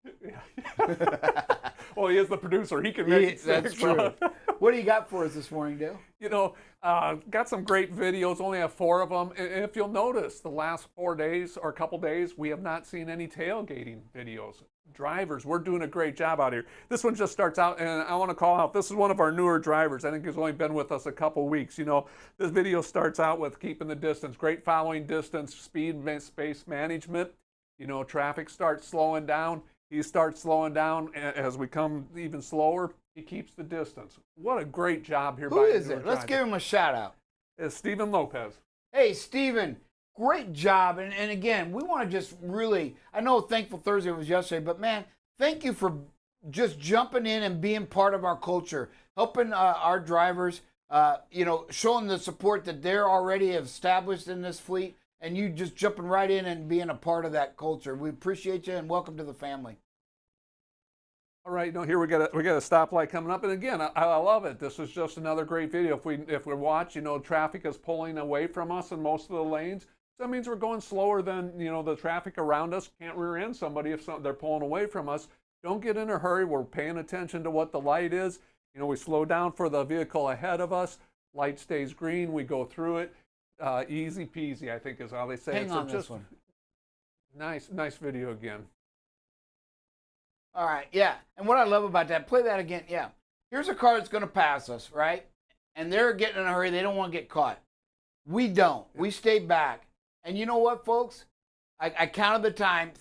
Well, he is the producer. He can make it stick. That's true. What do you got for us this morning, Dale? Got some great videos. Only have 4 of them. And if you'll notice, the last 4 days or a couple days, we have not seen any tailgating videos. Drivers, we're doing a great job out here. This one just starts out, and I want to call out, this is one of our newer drivers. I think he's only been with us a couple weeks. This video starts out with keeping the distance, great following distance, speed, space management. Traffic starts slowing down. He starts slowing down. As we come even slower, he keeps the distance. What a great job here. Who is it? Let's give him a shout out. It's Stephen Lopez. Hey, Stephen. Great job. And again, we want to just really, I know Thankful Thursday was yesterday, but man, thank you for just jumping in and being part of our culture, helping our drivers, showing the support that they're already established in this fleet, and you just jumping right in and being a part of that culture. We appreciate you, and welcome to the family. All right, here we got a stoplight coming up, and again, I love it. This is just another great video. If we watch, traffic is pulling away from us in most of the lanes. That means we're going slower than, the traffic around us. Can't rear end somebody if they're pulling away from us. Don't get in a hurry. We're paying attention to what the light is. We slow down for the vehicle ahead of us. Light stays green. We go through it. Easy peasy, I think is how they say it. Hang on this one. Nice video again. All right, yeah. And what I love about that, play that again. Yeah. Here's a car that's going to pass us, right? And they're getting in a hurry. They don't want to get caught. We don't. We stay back. And you know what, folks? I counted the time,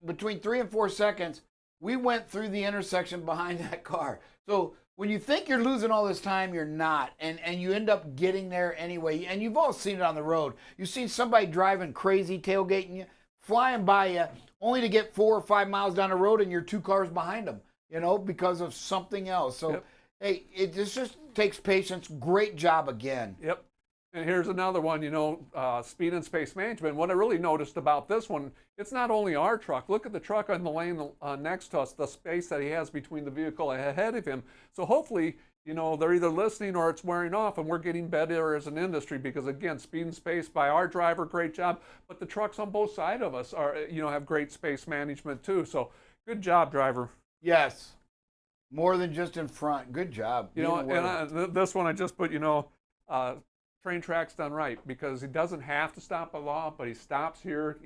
between 3 and 4 seconds. We went through the intersection behind that car. So when you think you're losing all this time, you're not. And you end up getting there anyway. And you've all seen it on the road. You've seen somebody driving crazy, tailgating you, flying by you, only to get 4 or 5 miles down the road and you're 2 cars behind them, because of something else. So, hey, this just takes patience. Great job again. Yep. And here's another one, speed and space management. What I really noticed about this one, it's not only our truck. Look at the truck on the lane next to us, the space that he has between the vehicle ahead of him. So hopefully, they're either listening or it's wearing off, and we're getting better as an industry because, again, speed and space by our driver, great job. But the trucks on both sides of us are, have great space management too. So good job, driver. Yes. More than just in front. Good job. This one I just put, train tracks done right, because he doesn't have to stop at law, but he stops here,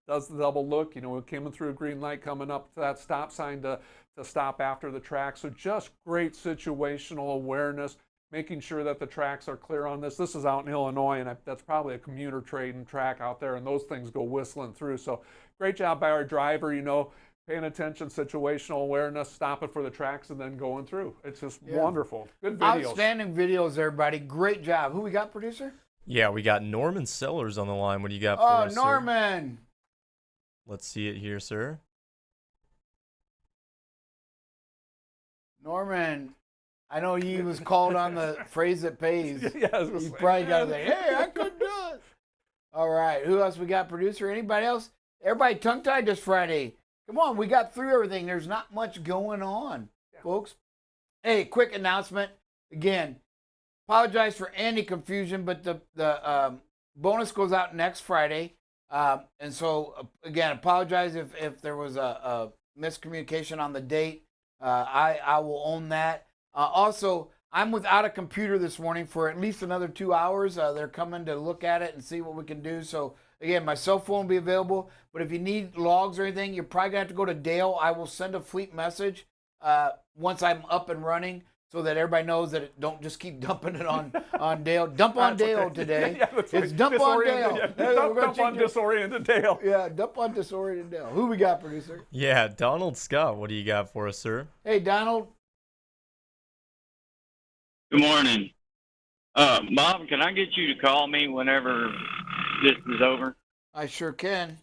does the double look, coming through a green light, coming up to that stop sign to stop after the track. So just great situational awareness, making sure that the tracks are clear on this. This is out in Illinois, and that's probably a commuter train track out there, and those things go whistling through. So great job by our driver, paying attention, situational awareness, stopping for the tracks, and then going through. It's just wonderful. Good videos. Outstanding videos, everybody. Great job. Who we got, producer? Yeah, we got Norman Sellers on the line. What do you got for us, sir? Norman. Let's see it here, sir. Norman, I know he was called on the phrase that pays. You probably got to say, hey, I couldn't do it. All right. Who else we got, producer? Anybody else? Everybody tongue-tied this Friday. Come on, we got through everything. There's not much going on, folks. Hey, quick announcement. Again, apologize for any confusion, but the bonus goes out next Friday. And so, again, apologize if there was a miscommunication on the date. I will own that. Also, I'm without a computer this morning for at least another 2 hours. They're coming to look at it and see what we can do. So, again, my cell phone will be available. But if you need logs or anything, you're probably going to have to go to Dale. I will send a fleet message once I'm up and running so that everybody knows that don't just keep dumping it on Dale. Dump on Dale today. It's dump on Dale. Dump on disoriented Dale. Yeah, dump on disoriented Dale. Who we got, producer? Yeah, Donald Scott. What do you got for us, sir? Hey, Donald. Good morning. Bob, can I get you to call me whenever this is over? I sure can.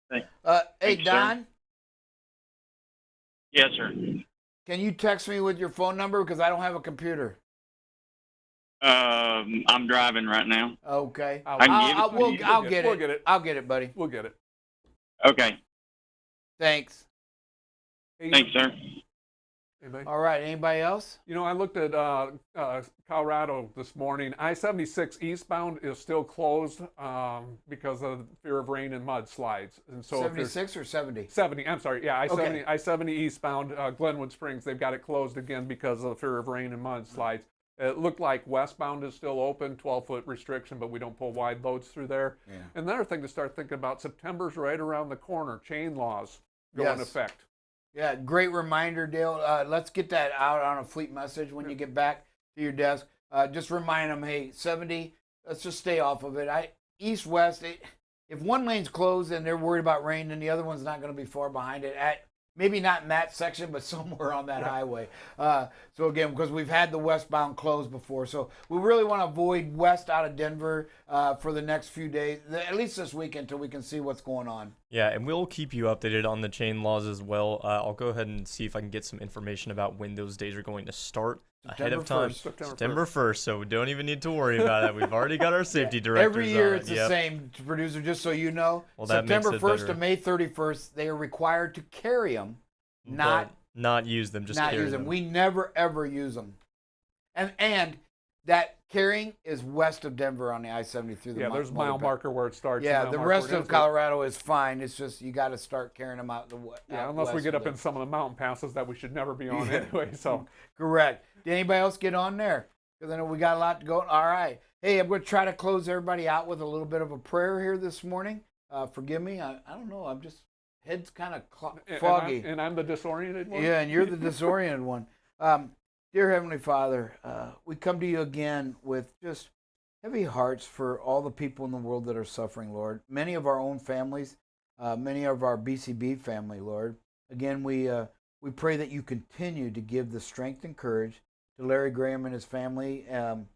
Hey, Thanks, Don? sir. Yes, sir. Can you text me with your phone number? Because I don't have a computer. I'm driving right now. Okay. I'll get it. I'll get it, buddy. We'll get it. Okay. Thanks. Thanks, sir. Anybody? All right. Anybody else? I looked at Colorado this morning. I-76 eastbound is still closed because of fear of rain and mudslides. And so 76 or 70? 70. I'm sorry. Yeah, I-70, Okay. I-70 eastbound, Glenwood Springs. They've got it closed again because of the fear of rain and mudslides. It looked like westbound is still open, 12-foot restriction, but we don't pull wide loads through there. Yeah. Another thing to start thinking about, September's right around the corner. Chain laws go in effect. Yeah, great reminder, Dale. Let's get that out on a fleet message when you get back to your desk. Just remind them, hey, 70, let's just stay off of it. East-west, if one lane's closed and they're worried about rain, then the other one's not going to be far behind it. Maybe not in that section, but somewhere on that highway. So again, because we've had the westbound closed before. So we really want to avoid west out of Denver for the next few days, at least this week until we can see what's going on. Yeah, and we'll keep you updated on the chain laws as well. I'll go ahead and see if I can get some information about when those days are going to start ahead of time. September 1st, so we don't even need to worry about it. We've already got our safety directors Every year on it's the same, producer, just so you know. Well, September 1st to May 31st, they are required to carry them, not use them, just not carry use them. them. We never, ever use them. And that carrying is west of Denver on the I-70 through the there's a mile marker where it starts. Yeah, the rest of Colorado is fine. It's just you got to start carrying them out the west. Yeah, unless we get up in some of the mountain passes that we should never be on anyway. So correct. Did anybody else get on there? Because I know we got a lot to go. All right. Hey, I'm going to try to close everybody out with a little bit of a prayer here this morning. Forgive me. I don't know. I'm just head's kind of foggy. And I'm the disoriented one. Yeah, and you're the disoriented one. Dear Heavenly Father, we come to you again with just heavy hearts for all the people in the world that are suffering, Lord. Many of our own families, many of our BCB family, Lord. Again, we pray that you continue to give the strength and courage to Larry Graham and his family, to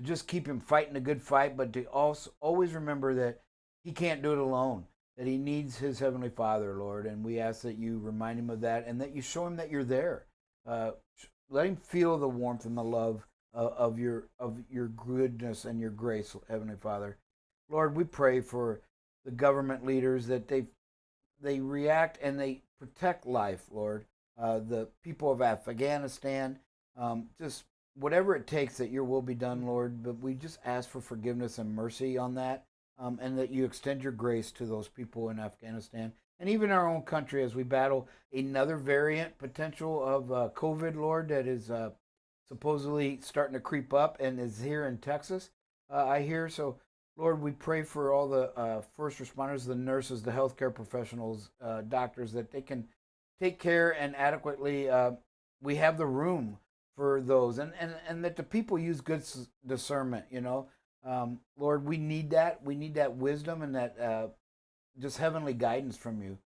just keep him fighting a good fight, but to also always remember that he can't do it alone, that he needs his Heavenly Father, Lord. And we ask that you remind him of that and that you show him that you're there. Let him feel the warmth and the love of your goodness and your grace, Heavenly Father. Lord, we pray for the government leaders that they react and they protect life, Lord. The people of Afghanistan, just whatever it takes that your will be done, Lord. But we just ask for forgiveness and mercy on that, and that you extend your grace to those people in Afghanistan and even our own country as we battle another variant potential of COVID, Lord, that is supposedly starting to creep up and is here in Texas, I hear. So, Lord, we pray for all the first responders, the nurses, the healthcare professionals, doctors, that they can take care and adequately. We have the room for those, and that the people use good discernment. Lord, we need that. We need that wisdom and that just heavenly guidance from you.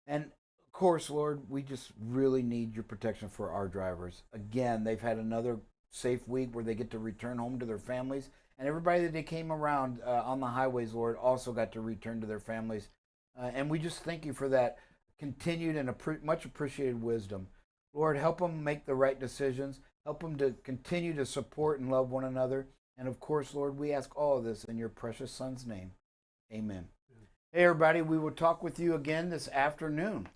And of course, Lord, we just really need your protection for our drivers. Again, they've had another safe week where they get to return home to their families. And everybody that they came around on the highways, Lord, also got to return to their families. And we just thank you for that continued and much appreciated wisdom. Lord, help them make the right decisions. Help them to continue to support and love one another. And of course, Lord, we ask all of this in your precious Son's name. Amen. Hey, everybody, we will talk with you again this afternoon.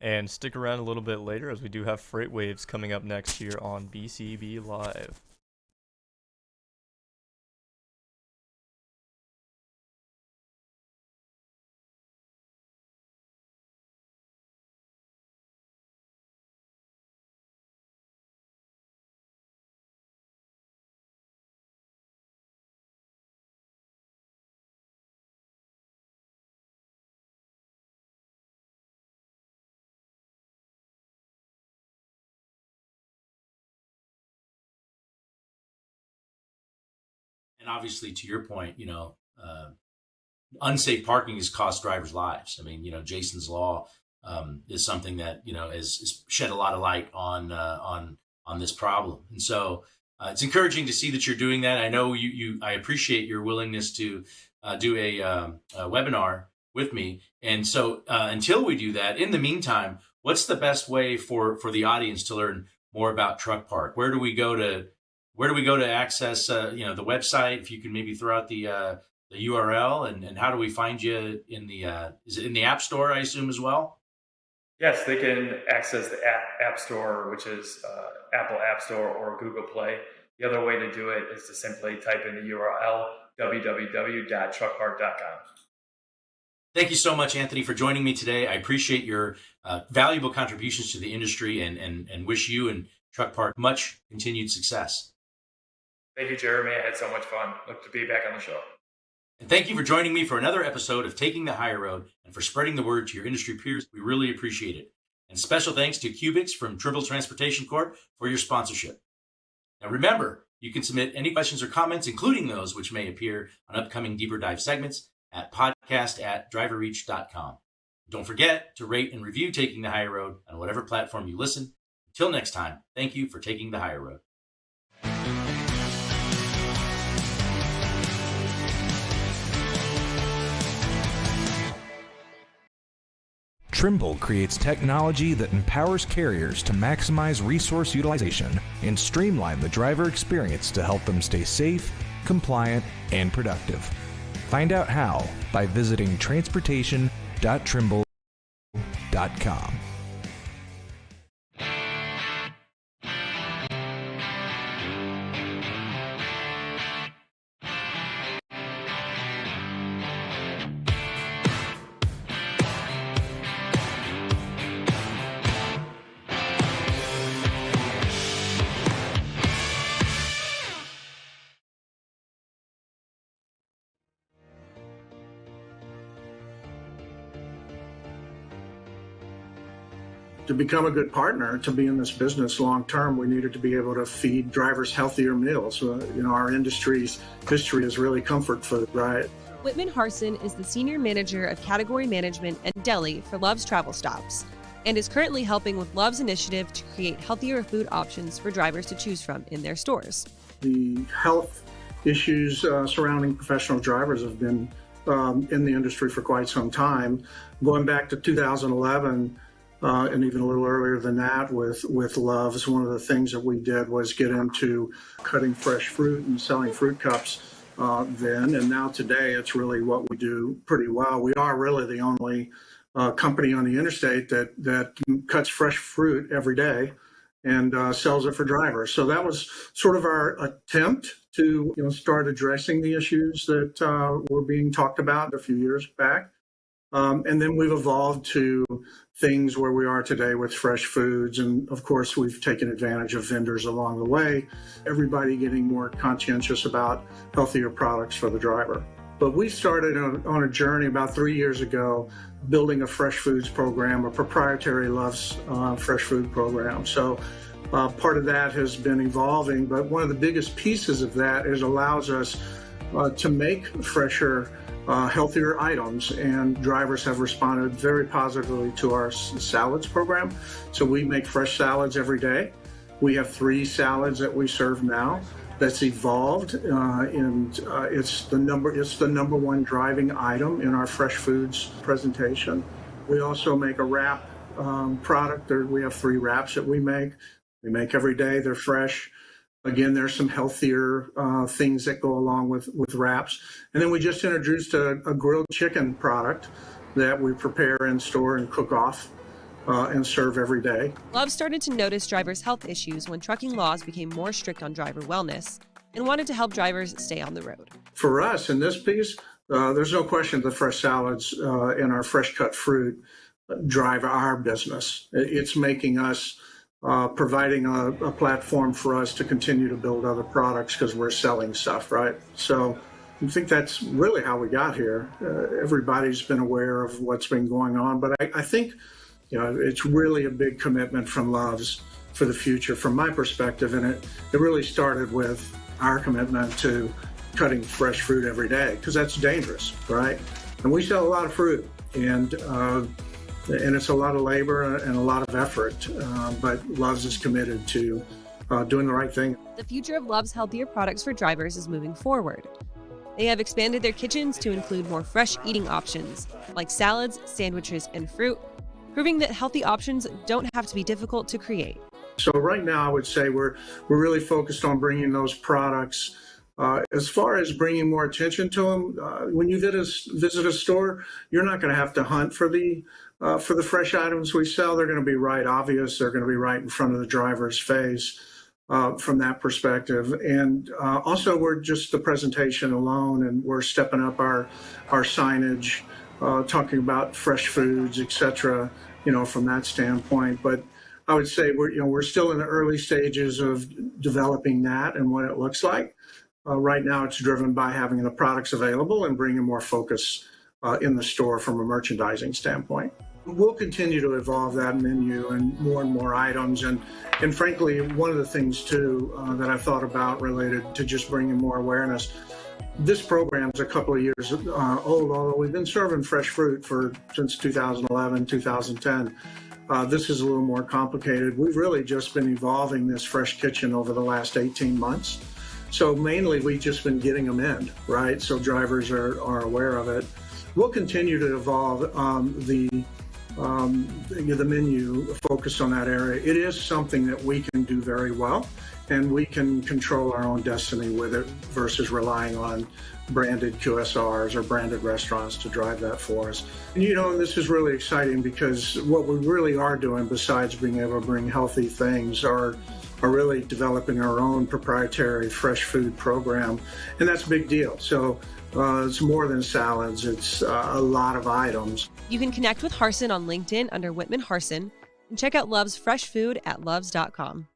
And stick around a little bit later as we do have Freight Waves coming up next here on BCB Live. And obviously, to your point, unsafe parking has cost drivers' lives. I mean, Jason's Law is something that has shed a lot of light on this problem, and so it's encouraging to see that you're doing that. I know I appreciate your willingness to do a webinar with me, and so until we do that, in the meantime, what's the best way for the audience to learn more about Truck Park? Where do we go to access the website? If you can maybe throw out the URL, and how do we find you in the is it in the App Store, I assume, as well? Yes, they can access the App Store, which is Apple App Store or Google Play. The other way to do it is to simply type in the URL www.truckpark.com. Thank you so much, Anthony, for joining me today. I appreciate your valuable contributions to the industry, and wish you and Truck Park much continued success. Thank you, Jeremy. I had so much fun. Look to be back on the show. And thank you for joining me for another episode of Taking the Higher Road and for spreading the word to your industry peers. We really appreciate it. And special thanks to Cubics from Trimble Transportation Corp. for your sponsorship. Now remember, you can submit any questions or comments, including those which may appear on upcoming deeper dive segments at podcast@driverreach.com. Don't forget to rate and review Taking the Higher Road on whatever platform you listen. Until next time, thank you for taking the higher road. Trimble creates technology that empowers carriers to maximize resource utilization and streamline the driver experience to help them stay safe, compliant, and productive. Find out how by visiting transportation.trimble.com. To become a good partner, to be in this business long term, we needed to be able to feed drivers healthier meals. Our industry's history is really comfort food, right? Whitman Harson is the Senior Manager of Category Management and Deli for Love's Travel Stops. and is currently helping with Love's initiative to create healthier food options for drivers to choose from in their stores. The health issues surrounding professional drivers have been in the industry for quite some time. Going back to 2011, and even a little earlier than that with Love's, one of the things that we did was get into cutting fresh fruit and selling fruit cups then. And now today, it's really what we do pretty well. We are really the only company on the interstate that cuts fresh fruit every day and sells it for drivers. So that was sort of our attempt to start addressing the issues that were being talked about a few years back. And then we've evolved to things where we are today with fresh foods. And of course, we've taken advantage of vendors along the way, everybody getting more conscientious about healthier products for the driver. But we started on a journey about 3 years ago, building a fresh foods program, a proprietary Love's fresh food program. So part of that has been evolving, but one of the biggest pieces of that is allows us to make fresher, healthier items, and drivers have responded very positively to our salads program. So we make fresh salads every day. We have 3 salads that we serve now. That's evolved, and it's the number one driving item in our fresh foods presentation. We also make a wrap product. We have 3 wraps that we make. We make every day. They're fresh. Again, there's some healthier things that go along with wraps. And then we just introduced a grilled chicken product that we prepare in store and cook off and serve every day. Love started to notice drivers' health issues when trucking laws became more strict on driver wellness and wanted to help drivers stay on the road. For us, in this piece, there's no question the fresh salads and our fresh cut fruit drive our business. It's making us providing a platform for us to continue to build other products because we're selling stuff, right? So I think that's really how we got here. Everybody's been aware of what's been going on, but I think it's really a big commitment from Love's for the future from my perspective, and it really started with our commitment to cutting fresh fruit every day because that's dangerous, right? And we sell a lot of fruit, and it's a lot of labor and a lot of effort, but Love's is committed to doing the right thing. The future of Love's healthier products for drivers is moving forward. They have expanded their kitchens to include more fresh eating options, like salads, sandwiches, and fruit, proving that healthy options don't have to be difficult to create. So right now, I would say we're really focused on bringing those products. As far as bringing more attention to them, when you visit a store, you're not going to have to hunt for the fresh items we sell. They're going to be right obvious. They're going to be right in front of the driver's face from that perspective. And also, we're just the presentation alone, and we're stepping up our signage, talking about fresh foods, etc. From that standpoint. But I would say we're still in the early stages of developing that and what it looks like. Right now, it's driven by having the products available and bringing more focus in the store from a merchandising standpoint. We'll continue to evolve that menu and more items. And frankly, one of the things, too, that I've thought about related to just bringing more awareness, this program's a couple of years old, although we've been serving fresh fruit since 2011, 2010. This is a little more complicated. We've really just been evolving this fresh kitchen over the last 18 months. So mainly we've just been getting them in, right? So drivers are aware of it. We'll continue to evolve the menu focused on that area. It is something that we can do very well, and we can control our own destiny with it versus relying on branded QSRs or branded restaurants to drive that for us. And this is really exciting because what we really are doing, besides being able to bring healthy things, are really developing our own proprietary fresh food program, and that's a big deal. So it's more than salads, it's a lot of items. You can connect with Harsin on LinkedIn under Whitman Harsin and check out Love's fresh food at loves.com.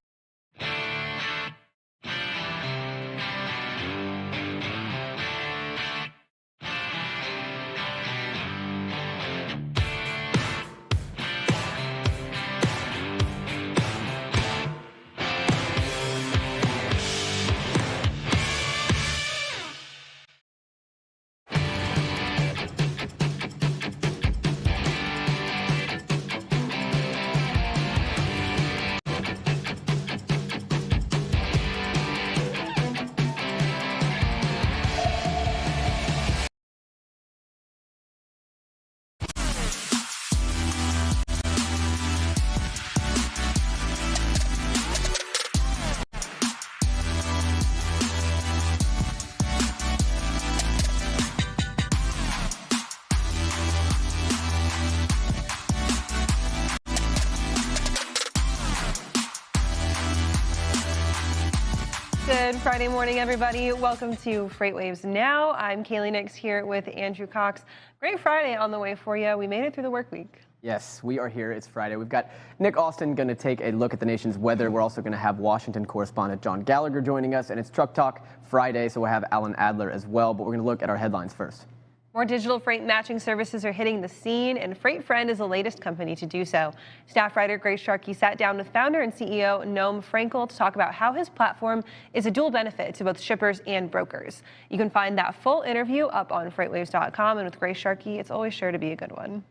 Good Friday morning, everybody. Welcome to Freight Waves Now. I'm Kaylee Nix here with Andrew Cox. Great Friday on the way for you. We made it through the work week. Yes, we are here. It's Friday. We've got Nick Austin going to take a look at the nation's weather. We're also going to have Washington correspondent John Gallagher joining us, and it's Truck Talk Friday, so we'll have Alan Adler as well, but we're going to look at our headlines first. More digital freight matching services are hitting the scene, and Freight Friend is the latest company to do so. Staff writer Grace Sharkey sat down with founder and CEO Noam Frankel to talk about how his platform is a dual benefit to both shippers and brokers. You can find that full interview up on freightwaves.com, and with Grace Sharkey, it's always sure to be a good one.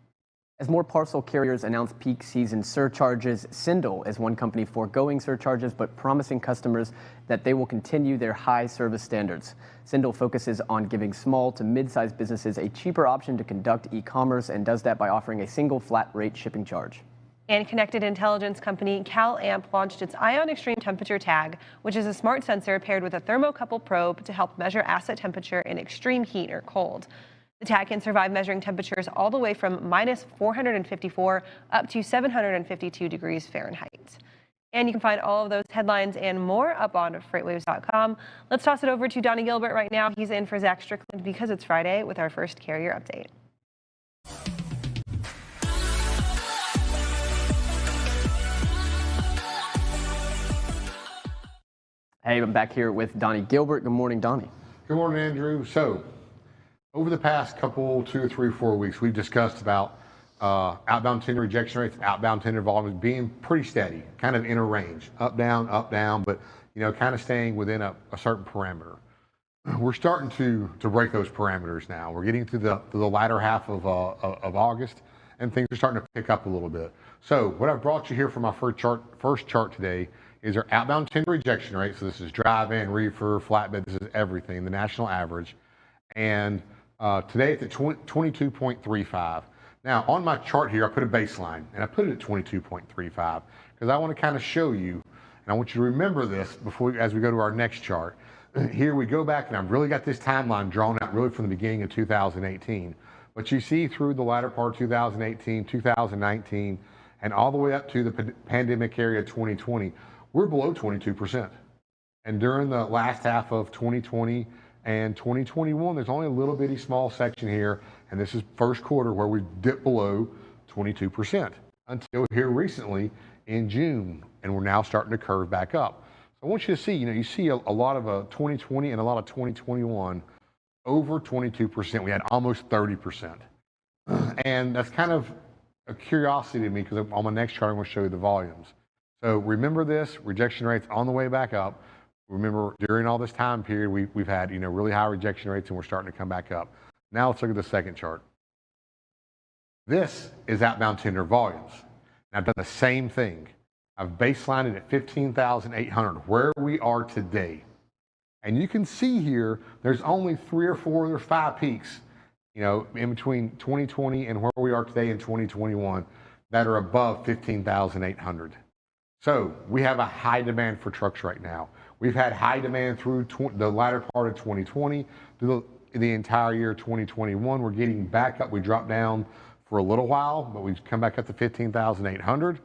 As more parcel carriers announce peak season surcharges, Sindel is one company foregoing surcharges but promising customers that they will continue their high service standards. Sindel focuses on giving small to mid-sized businesses a cheaper option to conduct e-commerce and does that by offering a single flat rate shipping charge. And connected intelligence company CalAmp launched its Ion Extreme Temperature Tag, which is a smart sensor paired with a thermocouple probe to help measure asset temperature in extreme heat or cold. The tag can survive measuring temperatures all the way from minus 454 up to 752 degrees Fahrenheit. And you can find all of those headlines and more up on freightwaves.com. Let's toss it over to Donnie Gilbert right now. He's in for Zach Strickland because it's Friday with our first carrier update. Hey, I'm back here with Donnie Gilbert. Good morning, Donnie. Good morning, Andrew. So, over the past couple, 2, 3, 4 weeks, we've discussed about outbound tender rejection rates, outbound tender volumes being pretty steady, kind of in a range, up, down, but kind of staying within a certain parameter. We're starting to break those parameters now. We're getting to the latter half of August, and things are starting to pick up a little bit. So, what I've brought you here for my first chart today is our outbound tender rejection rate. So this is drive-in, reefer, flatbed. This is everything, the national average, and today it's at 22.35. Now, on my chart here, I put a baseline, and I put it at 22.35 because I want to kind of show you, and I want you to remember this as we go to our next chart. Here we go back, and I've really got this timeline drawn out really from the beginning of 2018. But you see through the latter part of 2018, 2019, and all the way up to the pandemic area 2020, we're below 22%. And during the last half of 2020, and 2021, there's only a little bitty small section here, and this is first quarter where we dipped below 22% until here recently in June, and we're now starting to curve back up. So I want you to see, you see a lot of 2020 and a lot of 2021 over 22%. We had almost 30%. And that's kind of a curiosity to me because on my next chart, I'm going to show you the volumes. So remember this, rejection rates on the way back up. Remember, during all this time period, we've had really high rejection rates, and we're starting to come back up. Now let's look at the second chart. This is outbound tender volumes. And I've done the same thing. I've baselined it at 15,800, where we are today. And you can see here, there's only 3 or 4 or 5 peaks, in between 2020 and where we are today in 2021 that are above 15,800. So we have a high demand for trucks right now. We've had high demand through the latter part of 2020, through the entire year 2021. We're getting back up. We dropped down for a little while, but we've come back up to 15,800.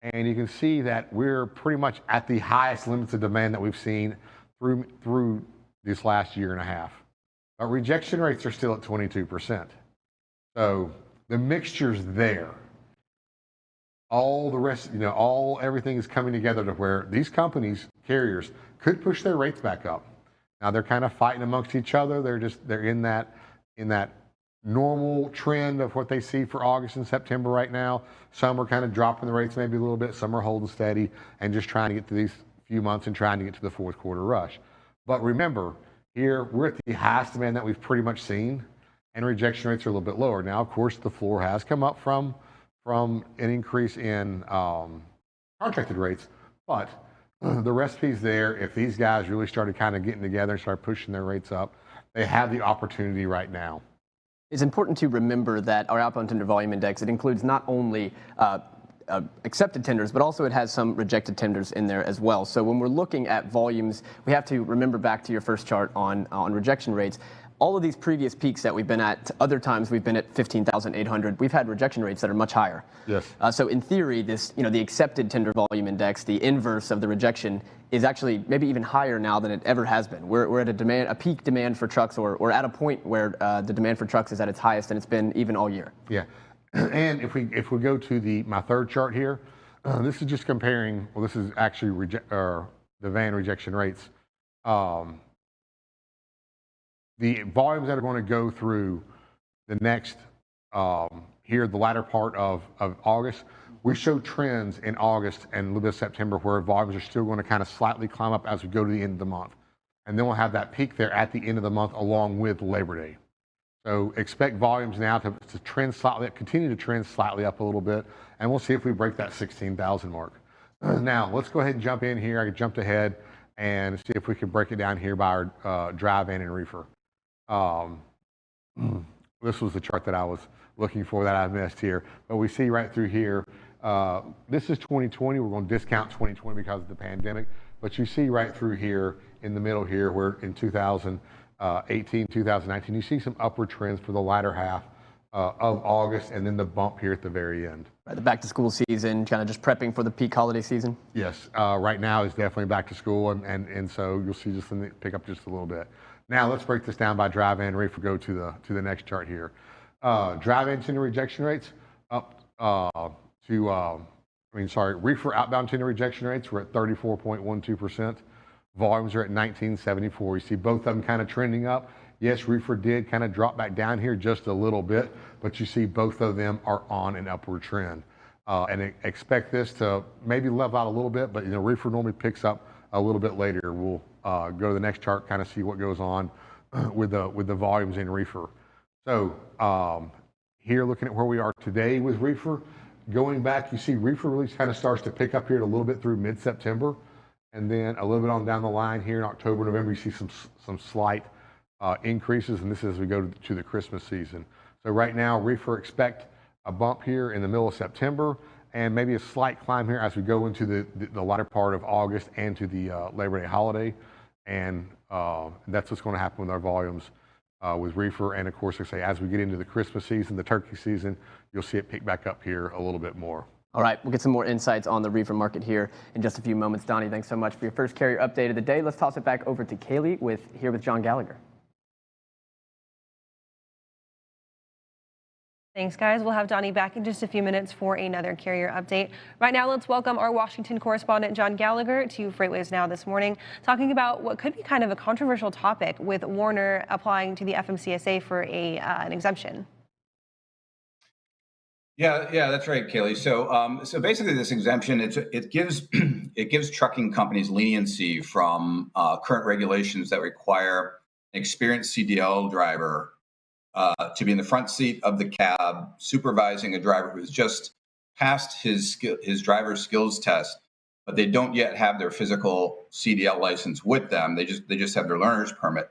And you can see that we're pretty much at the highest limits of demand that we've seen through this last year and a half. But rejection rates are still at 22%. So the mixture's there. All the rest, everything is coming together to where these companies, carriers, could push their rates back up. Now they're kind of fighting amongst each other. They're in that normal trend of what they see for August and September right now. Some are kind of dropping the rates maybe a little bit. Some are holding steady and just trying to get to these few months and trying to get to the fourth quarter rush. But remember, here we're at the highest demand that we've pretty much seen, and rejection rates are a little bit lower. Now, of course, the floor has come up from an increase in contracted rates, but the recipe's there. If these guys really started kind of getting together and start pushing their rates up, they have the opportunity right now. It's important to remember that our outbound tender volume index, it includes not only accepted tenders, but also it has some rejected tenders in there as well. So when we're looking at volumes, we have to remember back to your first chart on rejection rates. all of these previous peaks that we've been at, other times we've been at 15,800, we've had rejection rates that are much higher. Yes. So in theory, this, the accepted tender volume index, the inverse of the rejection, is actually maybe even higher now than it ever has been. We're at a peak demand for trucks, or at a point where the demand for trucks is at its highest, and it's been even all year. Yeah. And if we go to my third chart here, this is just comparing. Well, this is actually the van rejection rates. The volumes that are going to go through the next here, the latter part of August, we show trends in August and a little bit of September where volumes are still going to kind of slightly climb up as we go to the end of the month. And then we'll have that peak there at the end of the month along with Labor Day. So expect volumes now to trend slightly, continue to trend slightly up a little bit, and we'll see if we break that 16,000 mark. Now, let's go ahead and jump in here. I jumped ahead and see if we can break it down here by our dry van and reefer. This was the chart that I was looking for that I missed here. But we see right through here, this is 2020. We're going to discount 2020 because of the pandemic. But you see right through here in the middle here, where in 2018, 2019, you see some upward trends for the latter half of August, and then the bump here at the very end. Right, the back to school season, kind of just prepping for the peak holiday season? Yes, right now is definitely back to school, and so you'll see just pick up just a little bit. Now let's break this down by dry van reefer. Go to the next chart here. Dry van tender rejection rates up reefer outbound tender rejection rates were at 34.12%. Volumes are at 1974. You see both of them kind of trending up. Yes, reefer did kind of drop back down here just a little bit, but you see both of them are on an upward trend. And expect this to maybe level out a little bit, but reefer normally picks up a little bit later. We'll go to the next chart, kind of see what goes on with the volumes in reefer. So here, looking at where we are today with reefer, going back, you see reefer really kind of starts to pick up here a little bit through mid-September, and then a little bit on down the line here in October, November, you see some slight increases, and this is as we go to the Christmas season. So right now, reefer expect a bump here in the middle of September, and maybe a slight climb here as we go into the latter part of August and to the Labor Day holiday. And that's what's going to happen with our volumes with reefer. And of course, like I say, as we get into the Christmas season, the turkey season, you'll see it pick back up here a little bit more. All right, we'll get some more insights on the reefer market here in just a few moments. Donnie, thanks so much for your first carrier update of the day. Let's toss it back over to Kaylee with John Gallagher. Thanks, guys. We'll have Donnie back in just a few minutes for another carrier update. Right now, let's welcome our Washington correspondent, John Gallagher, to FreightWaves Now this morning, talking about what could be kind of a controversial topic with Werner applying to the FMCSA for an exemption. Yeah, that's right, Kaylee. So basically, this exemption it gives trucking companies leniency from current regulations that require an experienced CDL driver to be in the front seat of the cab, supervising a driver who's just passed his driver's skills test, but they don't yet have their physical CDL license with them. They just have their learner's permit.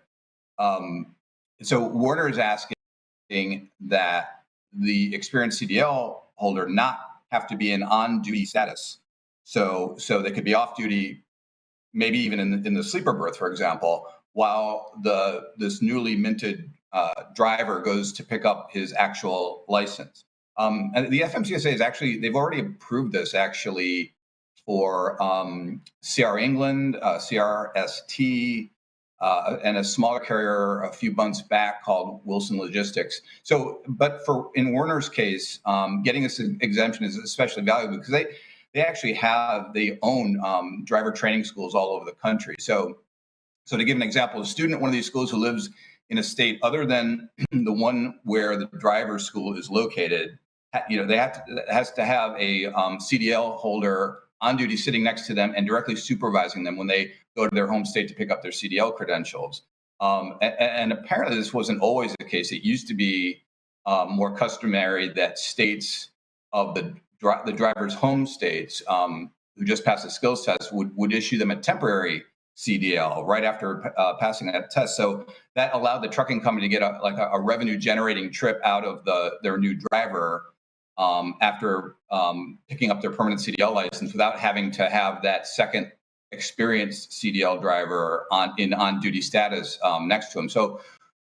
So Werner is asking that the experienced CDL holder not have to be in on-duty status. So they could be off duty, maybe even in the sleeper berth, for example, while this newly minted driver goes to pick up his actual license. And the FMCSA is they've already approved this for CR England, CRST, and a smaller carrier a few months back called Wilson Logistics. But in Werner's case, getting this exemption is especially valuable because they own driver training schools all over the country. So to give an example, a student at one of these schools who lives in a state other than the one where the driver's school is located, has to have a CDL holder on duty sitting next to them and directly supervising them when they go to their home state to pick up their CDL credentials. And apparently this wasn't always the case. It used to be more customary that states of the driver's home states who just passed the skills test would issue them a temporary CDL right after passing that test. So that allowed the trucking company to get a revenue generating trip out of their new driver after picking up their permanent CDL license without having to have that second experienced CDL driver in on-duty status next to him. So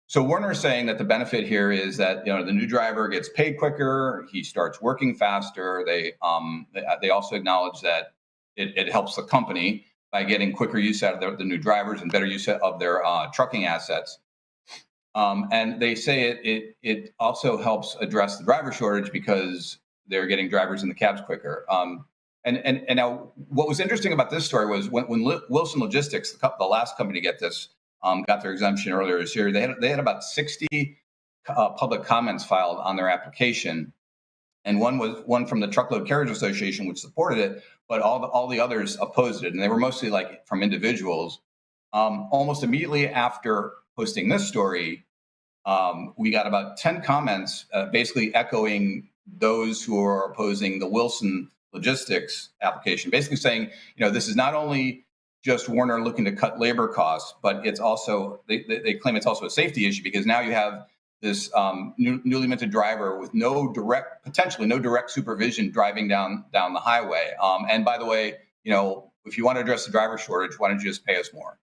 So Werner's saying that the benefit here is that the new driver gets paid quicker, he starts working faster. They also acknowledge that it helps the company by getting quicker use out of the new drivers and better use of their trucking assets. And they say it also helps address the driver shortage because they're getting drivers in the cabs quicker. And now, what was interesting about this story was when Wilson Logistics, the last company to get this, got their exemption earlier this year, they had about 60 public comments filed on their application, and one from the Truckload Carriers Association, which supported it, but all the others opposed it, and they were mostly like from individuals. Almost immediately after posting this story, we got about 10 comments, basically echoing those who are opposing the Wilson Logistics application, basically saying, this is not only just Werner looking to cut labor costs, but it's also, they claim it's also a safety issue because now you have this newly minted driver with potentially no direct supervision driving down the highway. And by the way, if you want to address the driver shortage, why don't you just pay us more?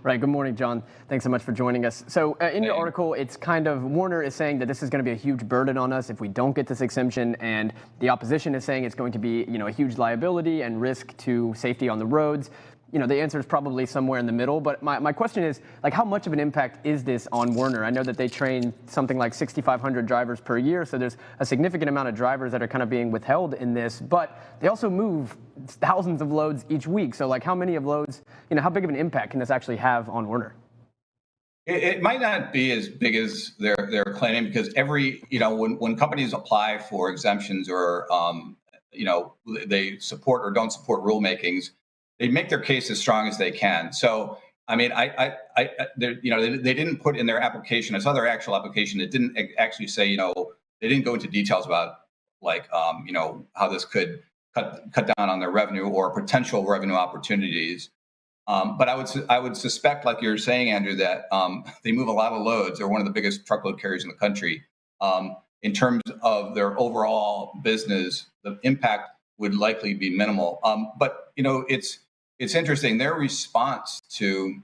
Right. Good morning, John. Thanks so much for joining us. So in your article, it's kind of Werner is saying that this is going to be a huge burden on us if we don't get this exemption, and the opposition is saying it's going to be, a huge liability and risk to safety on the roads. The answer is probably somewhere in the middle, but my question is, how much of an impact is this on Werner? I know that they train something like 6,500 drivers per year, so there's a significant amount of drivers that are kind of being withheld in this, but they also move thousands of loads each week. So how many of loads, how big of an impact can this actually have on Werner? It might not be as big as they're claiming because when companies apply for exemptions or, they support or don't support rulemakings, they make their case as strong as they can. So, I mean, they didn't put in their application. I saw their actual application. It didn't actually say, they didn't go into details about how this could cut down on their revenue or potential revenue opportunities. But I would suspect, like you're saying, Andrew, that they move a lot of loads. They're one of the biggest truckload carriers in the country. In terms of their overall business, the impact would likely be minimal. But it's interesting. Their response to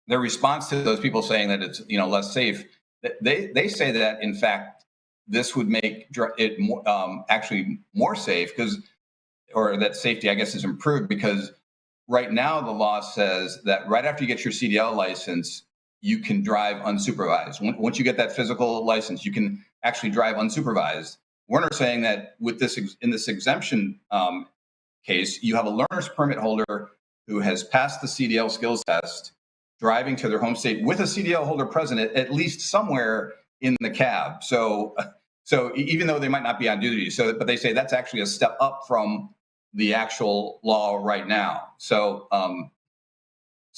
those people saying that it's less safe, they say that in fact this would make it actually more safe or that safety I guess is improved because right now the law says that right after you get your CDL license you can drive unsupervised. Once you get that physical license you can actually drive unsupervised. Werner's saying that with this in this exemption case, you have a learner's permit holder who has passed the CDL skills test, driving to their home state with a CDL holder present at least somewhere in the cab. So even though they might not be on duty, but they say that's actually a step up from the actual law right now. So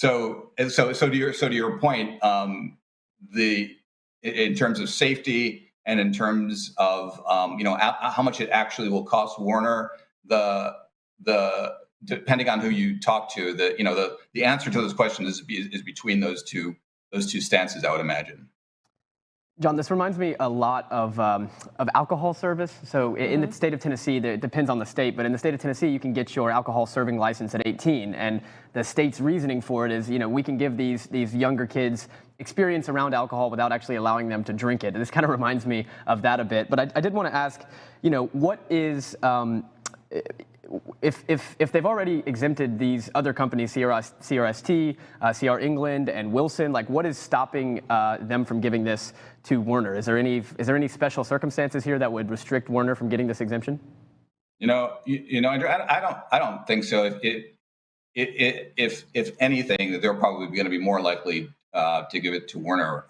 to your point, in terms of safety and in terms of how much it actually will cost Werner, depending on who you talk to, the answer to those questions is between those two stances, I would imagine. John, this reminds me a lot of alcohol service. So in the state of Tennessee, it depends on the state, but in the state of Tennessee, you can get your alcohol serving license at 18. And the state's reasoning for it is, we can give these younger kids experience around alcohol without actually allowing them to drink it. And this kind of reminds me of that a bit. But I did want to ask, what is... If they've already exempted these other companies, CRST, CR England, and Wilson, what is stopping them from giving this to Werner? Is there any special circumstances here that would restrict Werner from getting this exemption? Andrew, I don't think so. If anything, that they're probably going to be more likely to give it to Werner.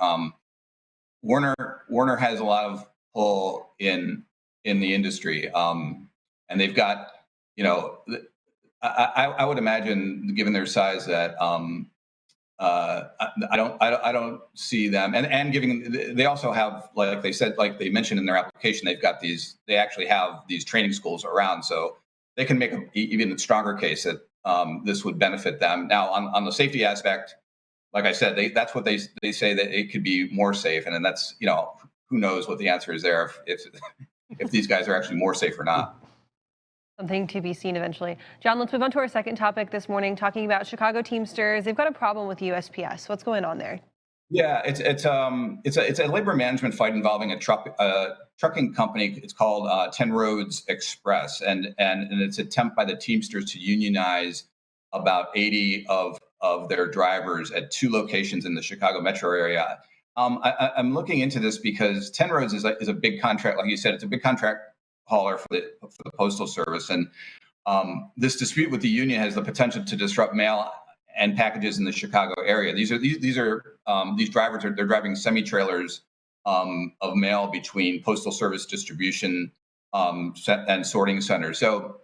Werner has a lot of pull in the industry, and they've got. I would imagine, given their size, that I don't see them, and giving they also have, like they said, like they mentioned in their application, they actually have these training schools around, so they can make an even stronger case that this would benefit them. Now, on the safety aspect, like I said, that's what they say that it could be more safe, and then that's who knows what the answer is there if these guys are actually more safe or not. Something to be seen eventually. John, let's move on to our second topic this morning, talking about Chicago Teamsters. They've got a problem with USPS. What's going on there? Yeah, it's a labor management fight involving a trucking company. It's called 10 Roads Express, and it's an attempt by the Teamsters to unionize about 80 of their drivers at 2 locations in the Chicago metro area. I'm looking into this because 10 Roads is a big contract, like you said, it's a big contract hauler for the Postal Service, and this dispute with the union has the potential to disrupt mail and packages in the Chicago area. These drivers they're driving semi-trailers of mail between Postal Service distribution and sorting centers. So,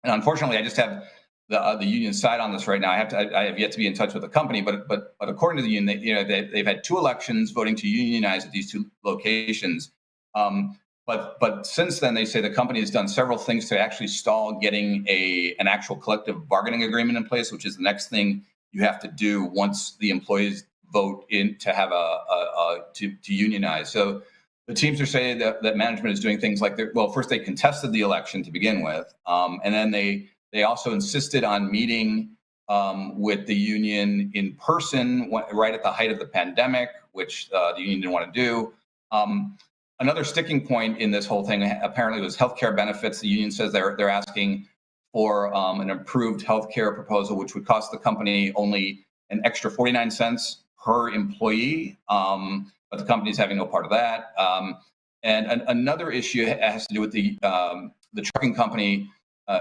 and unfortunately, I just have the union side on this right now. I have yet to be in touch with the company, but according to the union, they've had 2 elections voting to unionize at these 2 locations. But since then, they say the company has done several things to actually stall getting an actual collective bargaining agreement in place, which is the next thing you have to do once the employees vote in to have to unionize. So the Teamsters say that management is doing things like first they contested the election to begin with, and then they also insisted on meeting with the union in person right at the height of the pandemic, which the union didn't want to do. Another sticking point in this whole thing apparently was healthcare benefits. The union says they're asking for an improved healthcare proposal, which would cost the company only an extra 49 cents per employee, but the company's having no part of that. And another issue has to do with the trucking company.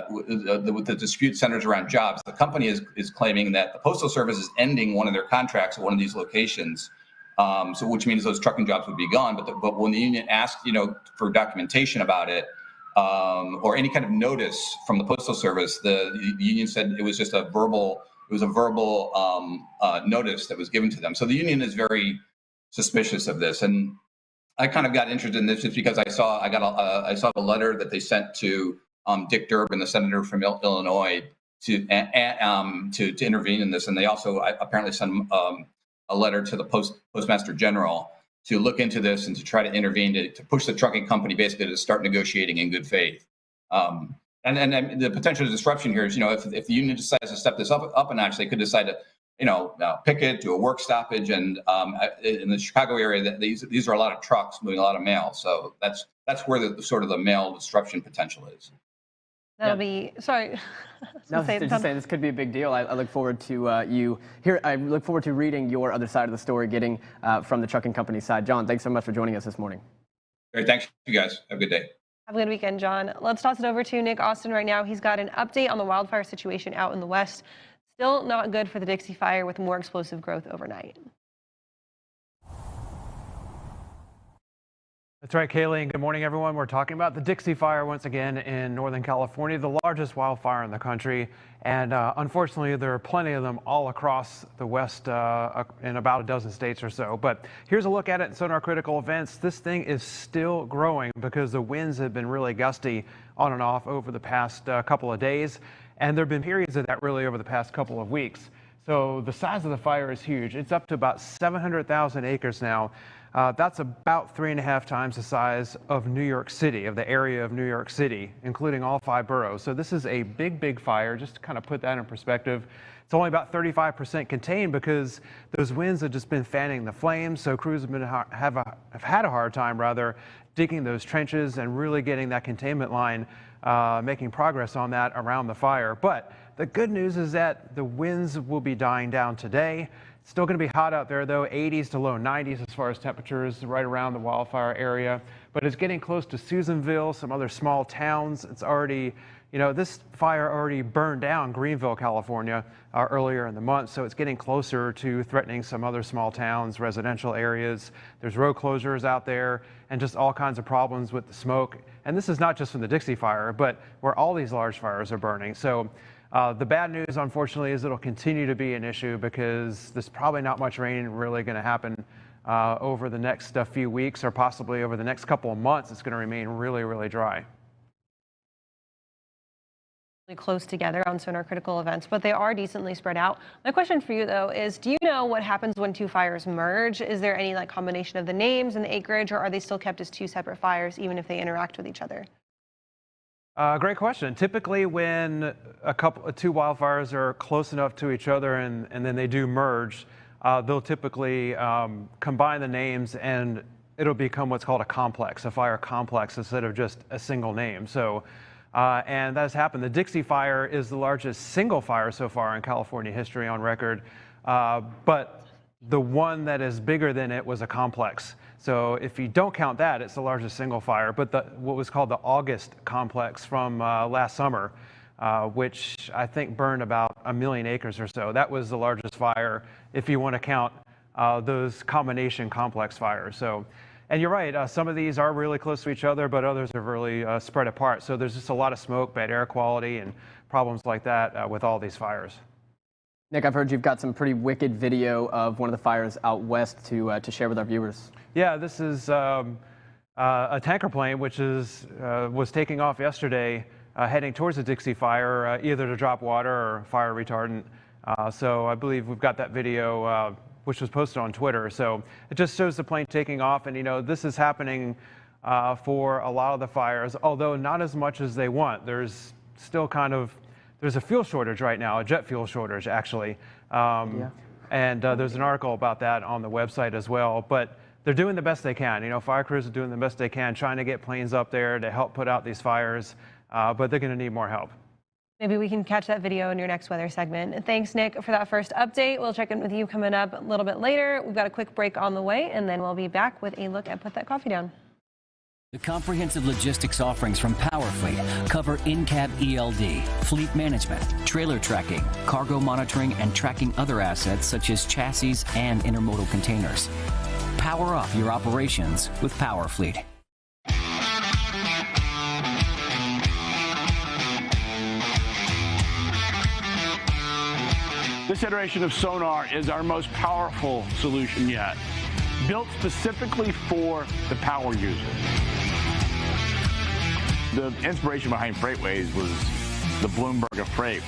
With the dispute centers around jobs. The company is claiming that the Postal Service is ending one of their contracts at one of these locations. So which means those trucking jobs would be gone. But when the union asked, for documentation about it, or any kind of notice from the Postal Service, the union said it was just a verbal notice that was given to them. So the union is very suspicious of this. And I kind of got interested in this just because I saw the letter that they sent to Dick Durbin, the senator from Illinois, to intervene in this. And they also apparently sent a letter to the Postmaster General to look into this and to try to intervene to push the trucking company basically to start negotiating in good faith. And the potential disruption here is, if the union decides to step this up a notch, they could decide to, picket, do a work stoppage. And in the Chicago area, these are a lot of trucks moving a lot of mail. So that's where the sort of the mail disruption potential is. That'll be, sorry. No, just saying this could be a big deal. I look forward to I look forward to reading your other side of the story, getting from the trucking company side. John, thanks so much for joining us this morning. Great, thanks you guys. Have a good day. Have a good weekend, John. Let's toss it over to Nick Austin right now. He's got an update on the wildfire situation out in the West. Still not good for the Dixie Fire, with more explosive growth overnight. That's right, Kaylee, and good morning, everyone. We're talking about the Dixie Fire once again in Northern California, the largest wildfire in the country. And unfortunately, there are plenty of them all across the West in about a dozen states or so. But here's a look at it in Sonar Critical Events. This thing is still growing because the winds have been really gusty on and off over the past couple of days. And there have been periods of that really over the past couple of weeks. So the size of the fire is huge. It's up to about 700,000 acres now. That's about 3.5 times the size of New York City, of the area of New York City, including all 5 boroughs. So this is a big, big fire. Just to kind of put that in perspective, it's only about 35% contained because those winds have just been fanning the flames. So crews have had a hard time, digging those trenches and really getting that containment line, making progress on that around the fire. But the good news is that the winds will be dying down today. Still going to be hot out there, though, 80s to low 90s as far as temperatures right around the wildfire area. But it's getting close to Susanville, some other small towns. It's already, this fire already burned down Greenville, California, earlier in the month. So it's getting closer to threatening some other small towns, residential areas. There's road closures out there and just all kinds of problems with the smoke. And this is not just from the Dixie Fire, but where all these large fires are burning. So the bad news, unfortunately, is it'll continue to be an issue because there's probably not much rain really going to happen over the next few weeks, or possibly over the next couple of months. It's going to remain really, really dry. Close together on Sonar Critical Events, but they are decently spread out. My question for you, though, is do you know what happens when 2 fires merge? Is there any combination of the names and the acreage, or are they still kept as 2 separate fires even if they interact with each other? Great question. Typically, when 2 wildfires are close enough to each other and then they do merge, they'll typically combine the names and it'll become what's called a complex, a fire complex, instead of just a single name. So, and that has happened. The Dixie Fire is the largest single fire so far in California history on record, but the one that is bigger than it was a complex. So if you don't count that, it's the largest single fire. But what was called the August complex from last summer, which I think burned about 1 million acres or so. That was the largest fire if you want to count those combination complex fires. So, and you're right, some of these are really close to each other, but others are really spread apart. So there's just a lot of smoke, bad air quality, and problems like that with all these fires. Nick, I've heard you've got some pretty wicked video of one of the fires out west to share with our viewers. Yeah, this is a tanker plane which was taking off yesterday, heading towards the Dixie Fire, either to drop water or fire retardant. So I believe we've got that video, which was posted on Twitter. So it just shows the plane taking off, and this is happening for a lot of the fires, although not as much as they want. There's still there's a fuel shortage right now, a jet fuel shortage actually. And there's an article about that on the website as well. But they're doing the best they can. Fire crews are doing the best they can, trying to get planes up there to help put out these fires, but they're going to need more help. Maybe we can catch that video in your next weather segment. Thanks, Nick, for that first update. We'll check in with you coming up a little bit later. We've got a quick break on the way, and then we'll be back with a look at Put That Coffee Down. The comprehensive logistics offerings from PowerFleet cover in-cab ELD, fleet management, trailer tracking, cargo monitoring, and tracking other assets such as chassis and intermodal containers. Power off your operations with PowerFleet. This iteration of sonar is our most powerful solution yet, built specifically for the power user. The inspiration behind FreightWaves was the Bloomberg of freight.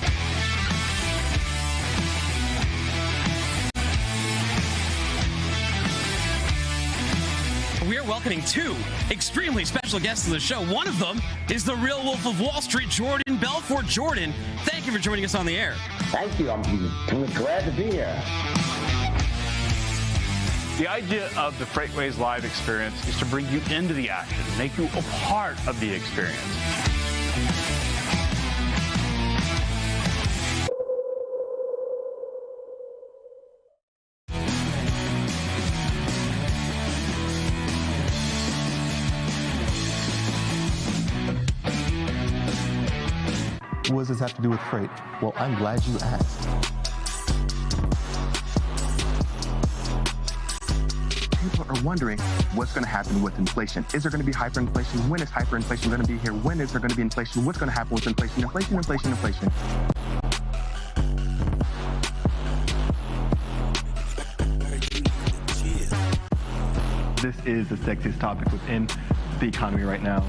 We are welcoming two extremely special guests to the show. One of them is the real Wolf of Wall Street, Jordan Belfort. Jordan, thank you for joining us on the air. Thank you. I'm glad to be here. The idea of the FreightWaves Live experience is to bring you into the action, make you a part of the experience. What does this have to do with freight? Well, I'm glad you asked. People are wondering what's going to happen with inflation. Is there going to be hyperinflation? When is hyperinflation going to be here? When is there going to be inflation? What's going to happen with inflation? Inflation, inflation, inflation. This is the sexiest topic within the economy right now.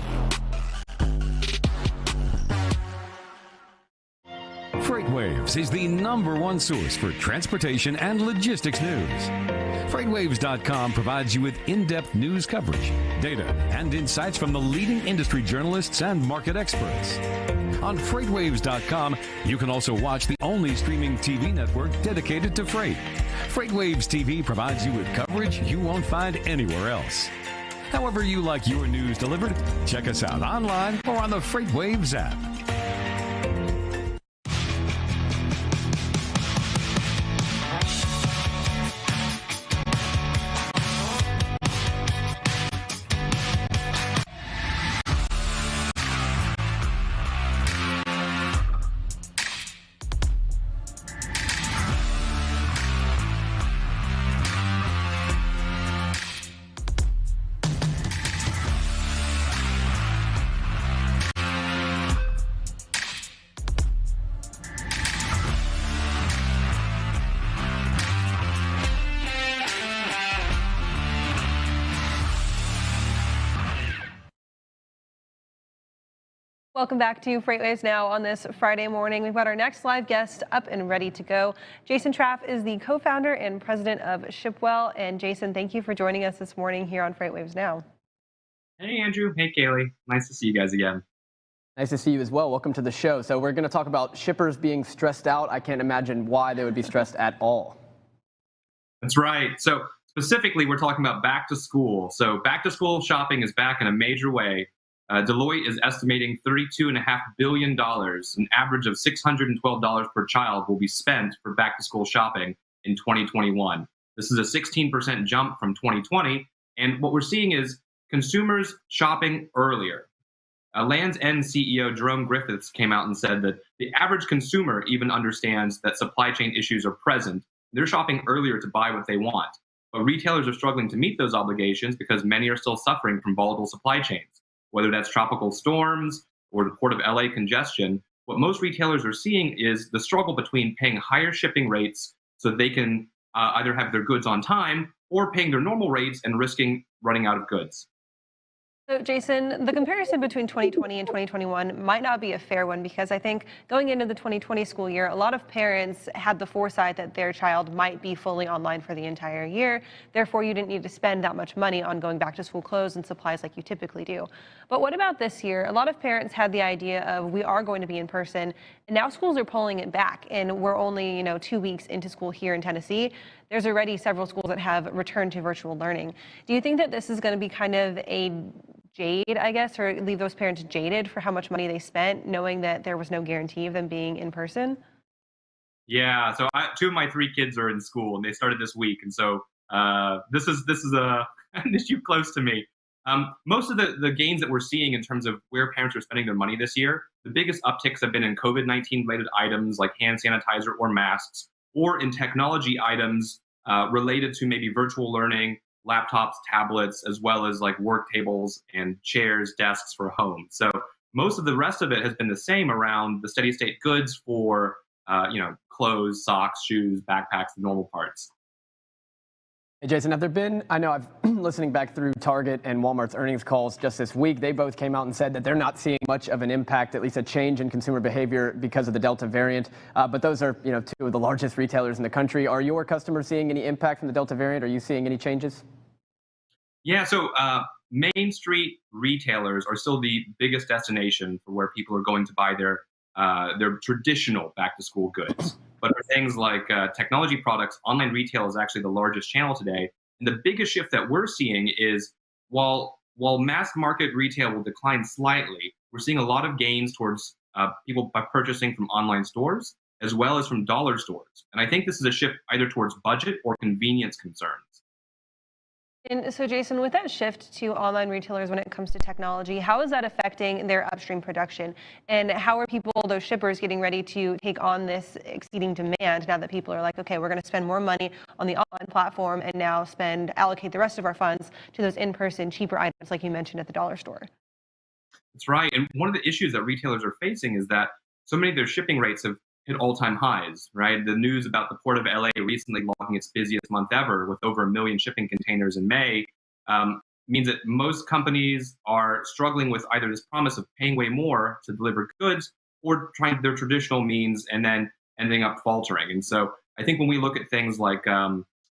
FreightWaves is the #1 source for transportation and logistics news. FreightWaves.com provides you with in-depth news coverage, data, and insights from the leading industry journalists and market experts. On FreightWaves.com, you can also watch the only streaming TV network dedicated to freight. FreightWaves TV provides you with coverage you won't find anywhere else. However you like your news delivered, check us out online or on the FreightWaves app. Welcome back to FreightWaves Now on this Friday morning. We've got our next live guest up and ready to go. Jason Traff is the co-founder and president of Shipwell. And Jason, thank you for joining us this morning here on FreightWaves Now. Hey, Andrew. Hey, Kaylee. Nice to see you guys again. Nice to see you as well. Welcome to the show. So we're going to talk about shippers being stressed out. I can't imagine why they would be stressed at all. That's right. So specifically, we're talking about back to school. So back to school shopping is back in a major way. Deloitte is estimating $32.5 billion, an average of $612 per child will be spent for back to school shopping in 2021. This is a 16% jump from 2020. And what we're seeing is consumers shopping earlier. Land's End CEO Jerome Griffiths came out and said that the average consumer even understands that supply chain issues are present. They're shopping earlier to buy what they want. But retailers are struggling to meet those obligations because many are still suffering from volatile supply chains, whether that's tropical storms or the Port of LA congestion. What most retailers are seeing is the struggle between paying higher shipping rates so they can either have their goods on time or paying their normal rates and risking running out of goods. So, Jason, the comparison between 2020 and 2021 might not be a fair one because I think going into the 2020 school year, a lot of parents had the foresight that their child might be fully online for the entire year. Therefore, you didn't need to spend that much money on going back to school clothes and supplies like you typically do. But what about this year? A lot of parents had the idea of we are going to be in person, and now schools are pulling it back, and we're only 2 weeks into school here in Tennessee. There's already several schools that have returned to virtual learning. Do you think that this is going to be kind of a jade, I guess, or leave those parents jaded for how much money they spent, knowing that there was no guarantee of them being in person? Yeah, so two of my three kids are in school, and they started this week, and so this is an issue close to me. Most of the gains that we're seeing in terms of where parents are spending their money this year, the biggest upticks have been in COVID-19 related items like hand sanitizer or masks, or in technology items related to maybe virtual learning, laptops, tablets, as well as like work tables and chairs, desks for home. So most of the rest of it has been the same around the steady state goods for, clothes, socks, shoes, backpacks, the normal parts. Hey, Jason, have there been, I know I've been listening back through Target and Walmart's earnings calls just this week. They both came out and said that they're not seeing much of an impact, at least a change in consumer behavior because of the Delta variant. But those are, two of the largest retailers in the country. Are your customers seeing any impact from the Delta variant? Are you seeing any changes? Yeah, so Main Street retailers are still the biggest destination for where people are going to buy their traditional back-to-school goods. But for things like technology products, online retail is actually the largest channel today. And the biggest shift that we're seeing is while mass market retail will decline slightly, we're seeing a lot of gains towards people by purchasing from online stores as well as from dollar stores. And I think this is a shift either towards budget or convenience concerns. And so, Jason, with that shift to online retailers when it comes to technology, how is that affecting their upstream production? And how are people, those shippers, getting ready to take on this exceeding demand now that people are like, okay, we're going to spend more money on the online platform and now allocate the rest of our funds to those in-person cheaper items like you mentioned at the dollar store? That's right. And one of the issues that retailers are facing is that so many of their shipping rates have hit all-time highs, right? The news about the Port of LA recently logging its busiest month ever with over 1 million shipping containers in May means that most companies are struggling with either this promise of paying way more to deliver goods or trying their traditional means and then ending up faltering. And so I think when we look at things like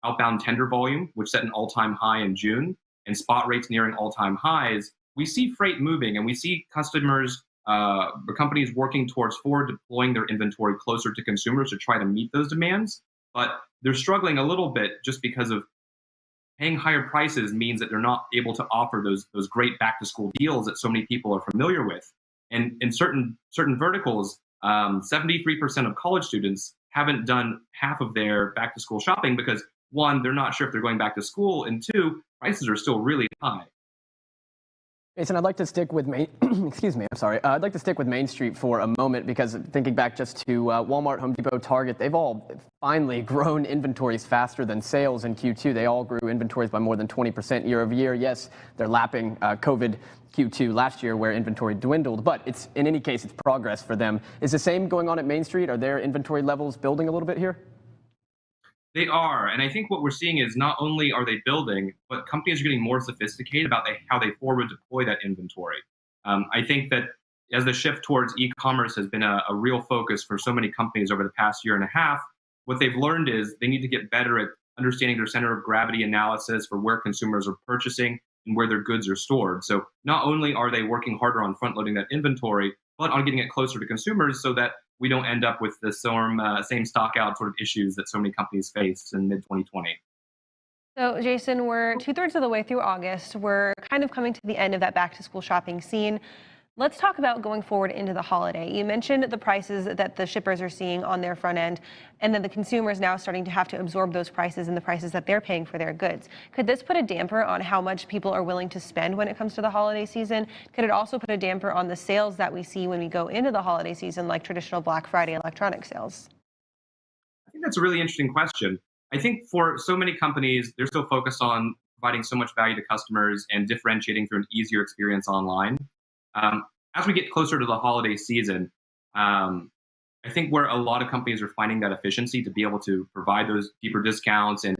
outbound tender volume, which set an all-time high in June, and spot rates nearing all-time highs, we see freight moving and we see customers the companies working towards forward deploying their inventory closer to consumers to try to meet those demands. But they're struggling a little bit just because of paying higher prices means that they're not able to offer those great back to school deals that so many people are familiar with. And in certain verticals, 73% of college students haven't done half of their back to school shopping because one, they're not sure if they're going back to school, and two, prices are still really high. Jason, I'd like to stick with I'd like to stick with Main Street for a moment because thinking back just to Walmart, Home Depot, Target, they've all finally grown inventories faster than sales in Q2. They all grew inventories by more than 20% year over year. Yes, they're lapping COVID Q2 last year where inventory dwindled, but in any case, it's progress for them. Is the same going on at Main Street? Are their inventory levels building a little bit here? They are, and I think what we're seeing is not only are they building, but companies are getting more sophisticated about how they forward deploy that inventory. I think that as the shift towards e-commerce has been a real focus for so many companies over the past year and a half, what they've learned is they need to get better at understanding their center of gravity analysis for where consumers are purchasing and where their goods are stored. So not only are they working harder on front-loading that inventory, but on getting it closer to consumers so that we don't end up with the same stock out sort of issues that so many companies faced in mid-2020. So, Jason, we're 2/3 of the way through August. We're kind of coming to the end of that back to school shopping scene. Let's talk about going forward into the holiday. You mentioned the prices that the shippers are seeing on their front end, and then the consumers now starting to have to absorb those prices and the prices that they're paying for their goods. Could this put a damper on how much people are willing to spend when it comes to the holiday season? Could it also put a damper on the sales that we see when we go into the holiday season, like traditional Black Friday electronic sales? I think that's a really interesting question. I think for so many companies, they're still focused on providing so much value to customers and differentiating through an easier experience online. As we get closer to the holiday season, I think where a lot of companies are finding that efficiency to be able to provide those deeper discounts and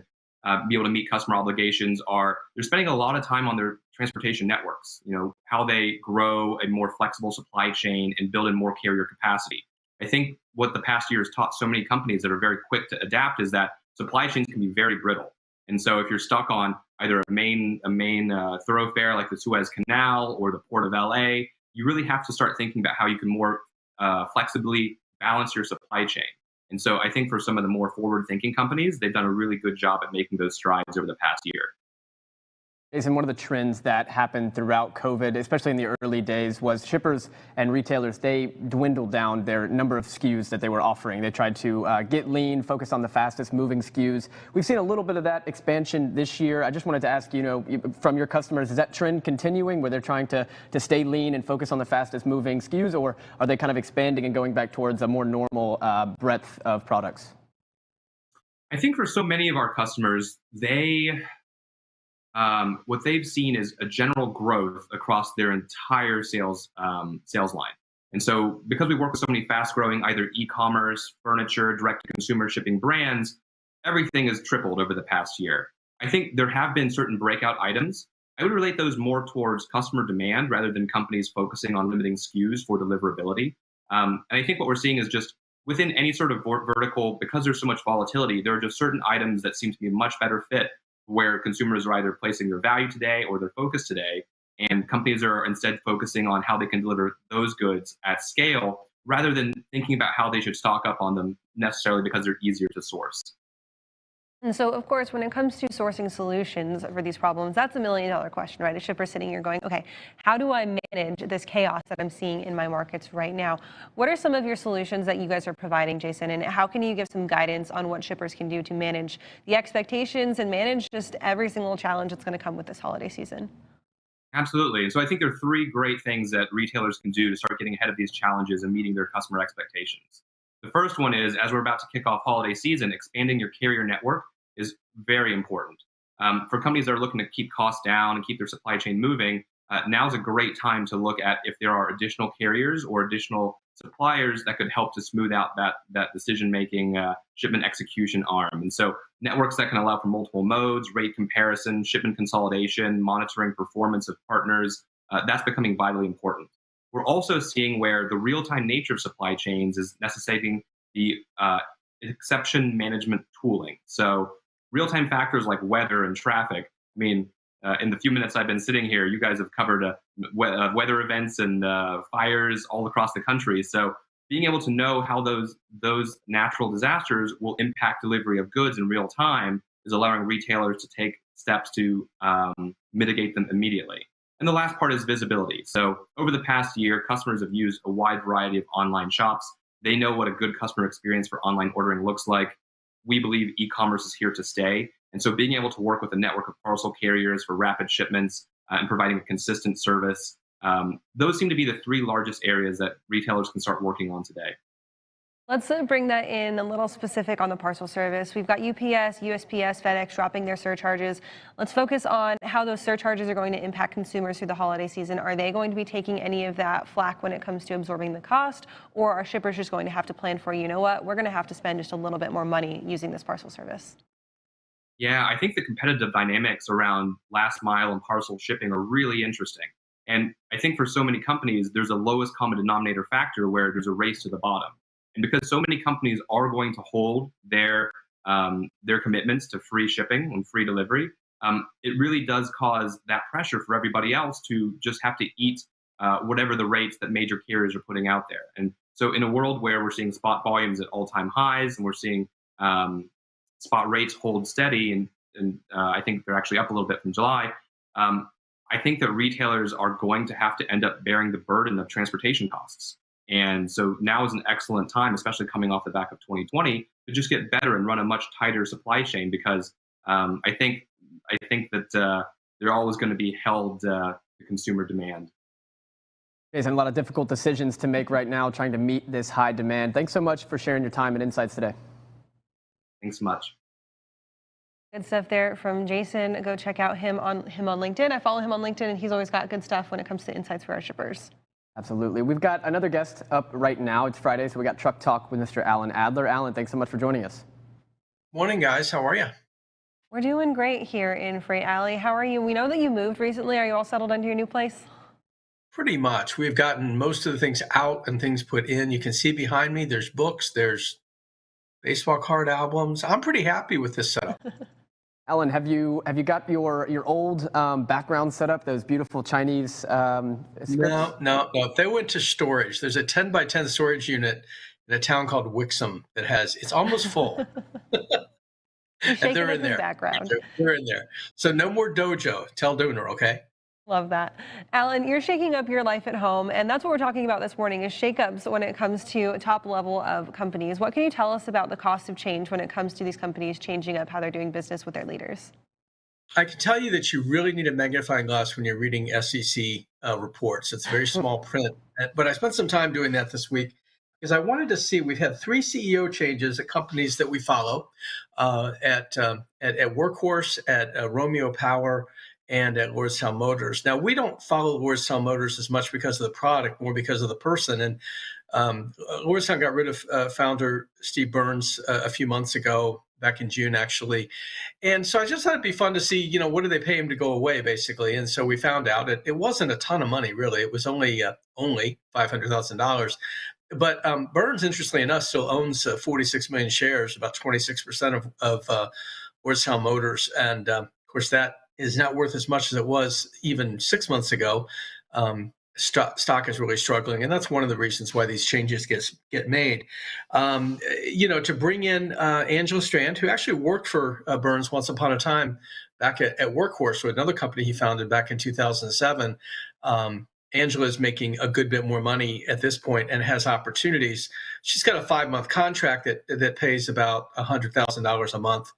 be able to meet customer obligations are they're spending a lot of time on their transportation networks, how they grow a more flexible supply chain and build in more carrier capacity. I think what the past year has taught so many companies that are very quick to adapt is that supply chains can be very brittle. And so if you're stuck on either a main thoroughfare like the Suez Canal or the Port of LA, you really have to start thinking about how you can more flexibly balance your supply chain. And so I think for some of the more forward-thinking companies, they've done a really good job at making those strides over the past year. Jason, one of the trends that happened throughout COVID, especially in the early days, was shippers and retailers, they dwindled down their number of SKUs that they were offering. They tried to get lean, focus on the fastest moving SKUs. We've seen a little bit of that expansion this year. I just wanted to ask, from your customers, is that trend continuing where they're trying to stay lean and focus on the fastest moving SKUs, or are they kind of expanding and going back towards a more normal breadth of products? I think for so many of our customers, what they've seen is a general growth across their entire sales line. And so because we work with so many fast-growing either e-commerce, furniture, direct-to-consumer shipping brands, everything has tripled over the past year. I think there have been certain breakout items. I would relate those more towards customer demand rather than companies focusing on limiting SKUs for deliverability. And I think what we're seeing is just within any sort of vertical, because there's so much volatility, there are just certain items that seem to be a much better fit where consumers are either placing their value today or their focus today, and companies are instead focusing on how they can deliver those goods at scale rather than thinking about how they should stock up on them necessarily because they're easier to source. And so, of course, when it comes to sourcing solutions for these problems, that's $1 million question, right? A shipper sitting here going, okay, how do I manage this chaos that I'm seeing in my markets right now? What are some of your solutions that you guys are providing, Jason? And how can you give some guidance on what shippers can do to manage the expectations and manage just every single challenge that's going to come with this holiday season? Absolutely. And so I think there are three great things that retailers can do to start getting ahead of these challenges and meeting their customer expectations. The first one is, as we're about to kick off holiday season, expanding your carrier network is very important. For companies that are looking to keep costs down and keep their supply chain moving, now's a great time to look at if there are additional carriers or additional suppliers that could help to smooth out that decision-making shipment execution arm. And so networks that can allow for multiple modes, rate comparison, shipment consolidation, monitoring performance of partners, that's becoming vitally important. We're also seeing where the real-time nature of supply chains is necessitating the exception management tooling. So real-time factors like weather and traffic. I mean, in the few minutes I've been sitting here, you guys have covered weather events and fires all across the country. So being able to know how those natural disasters will impact delivery of goods in real time is allowing retailers to take steps to mitigate them immediately. And the last part is visibility. So over the past year, customers have used a wide variety of online shops. They know what a good customer experience for online ordering looks like. We believe e-commerce is here to stay. And so being able to work with a network of parcel carriers for rapid shipments and providing a consistent service, those seem to be the three largest areas that retailers can start working on today. Let's bring that in a little specific on the parcel service. We've got UPS, USPS, FedEx dropping their surcharges. Let's focus on how those surcharges are going to impact consumers through the holiday season. Are they going to be taking any of that flack when it comes to absorbing the cost, or are shippers just going to have to plan for, you know what, we're going to have to spend just a little bit more money using this parcel service? Yeah, I think the competitive dynamics around last mile and parcel shipping are really interesting. And I think for so many companies, there's a lowest common denominator factor where there's a race to the bottom. And because so many companies are going to hold their commitments to free shipping and free delivery, it really does cause that pressure for everybody else to just have to eat whatever the rates that major carriers are putting out there. And so in a world where we're seeing spot volumes at all-time highs and we're seeing spot rates hold steady and and I think they're actually up a little bit from July. I think that retailers are going to have to end up bearing the burden of transportation costs. And so now is an excellent time, especially coming off the back of 2020, to just get better and run a much tighter supply chain, because I think that they're always going to be held to consumer demand. There's a lot of difficult decisions to make right now, trying to meet this high demand. Thanks so much for sharing your time and insights today. Thanks so much. Good stuff there from Jason. Go check out him on LinkedIn. I follow him on LinkedIn, and he's always got good stuff when it comes to insights for our shippers. Absolutely. We've got another guest up right now. It's Friday, so we got Truck Talk with Mr. Alan Adler. Alan, thanks so much for joining us. Morning, guys. How are you? We're doing great here in Freight Alley. How are you? We know that you moved recently. Are you all settled into your new place? Pretty much. We've gotten most of the things out and things put in. You can see behind me, there's books, there's baseball card albums. I'm pretty happy with this setup. Alan, have you got your old background set up? Those beautiful Chinese scripts? No. They went to storage. There's a 10 by 10 storage unit in a town called Wixom that it's almost full. And they're in there. Background. They're in there. So no more dojo. Tell Dooner, okay? Love that. Alan, you're shaking up your life at home, and that's what we're talking about this morning is shakeups when it comes to top level of companies. What can you tell us about the cost of change when it comes to these companies changing up how they're doing business with their leaders? I can tell you that you really need a magnifying glass when you're reading SEC reports. It's very small print. But I spent some time doing that this week because I wanted to see, we've had 3 CEO changes at companies that we follow, at Workhorse, at Romeo Power, and at Lordstown Motors. Now, we don't follow Lordstown Motors as much because of the product, more because of the person. And Lordstown got rid of founder Steve Burns a few months ago, back in June, actually. And so I just thought it'd be fun to see, what do they pay him to go away, basically. And so we found out it wasn't a ton of money, really. It was only $500,000. But Burns, interestingly enough, still owns 46 million shares, about 26% of Lordstown Motors. And of course, that is not worth as much as it was even 6 months ago. Stock is really struggling, and that's one of the reasons why these changes get made. To bring in Angela Strand, who actually worked for Burns once upon a time back at Workhorse, with another company he founded back in 2007. Angela is making a good bit more money at this point and has opportunities. She's got a 5-month contract that pays about $100,000 a month.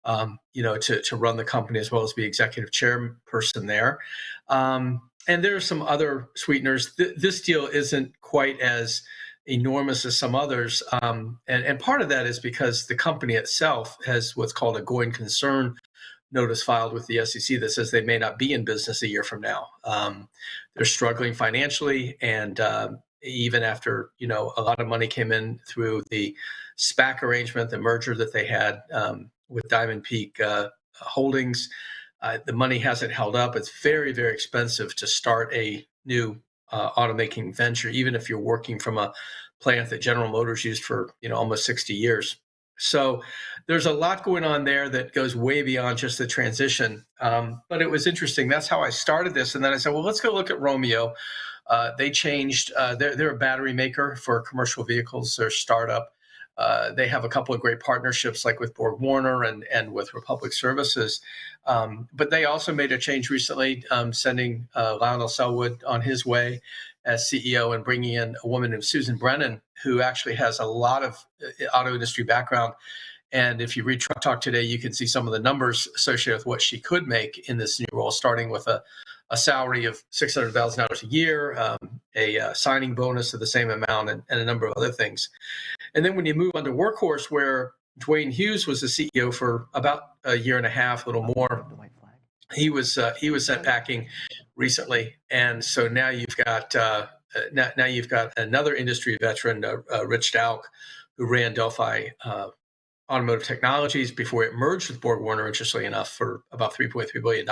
To run the company as well as be executive chairperson there. And there are some other sweeteners. This deal isn't quite as enormous as some others. And part of that is because the company itself has what's called a going concern notice filed with the SEC that says they may not be in business a year from now. They're struggling financially, and even after a lot of money came in through the SPAC arrangement, the merger that they had with Diamond Peak Holdings, the money hasn't held up. It's very, very expensive to start a new automaking venture, even if you're working from a plant that General Motors used for almost 60 years. So there's a lot going on there that goes way beyond just the transition. But it was interesting. That's how I started this. And then I said, well, let's go look at Romeo. They changed. They're a battery maker for commercial vehicles. They're a startup. They have a couple of great partnerships, like with Borg Warner and with Republic Services. But they also made a change recently, sending Lionel Selwood on his way as CEO and bringing in a woman named Susan Brennan, who actually has a lot of auto industry background. And if you read Truck Talk today, you can see some of the numbers associated with what she could make in this new role, starting with a salary of $600,000 a year, a signing bonus of the same amount, and a number of other things. And then when you move on to Workhorse, where Dwayne Hughes was the CEO for about a year and a half, a little more, he was sent packing recently, and so now you've got another industry veteran, Rich Dauk, who ran Delphi Automotive Technologies before it merged with Borg Warner, interestingly enough, for about $3.3 billion.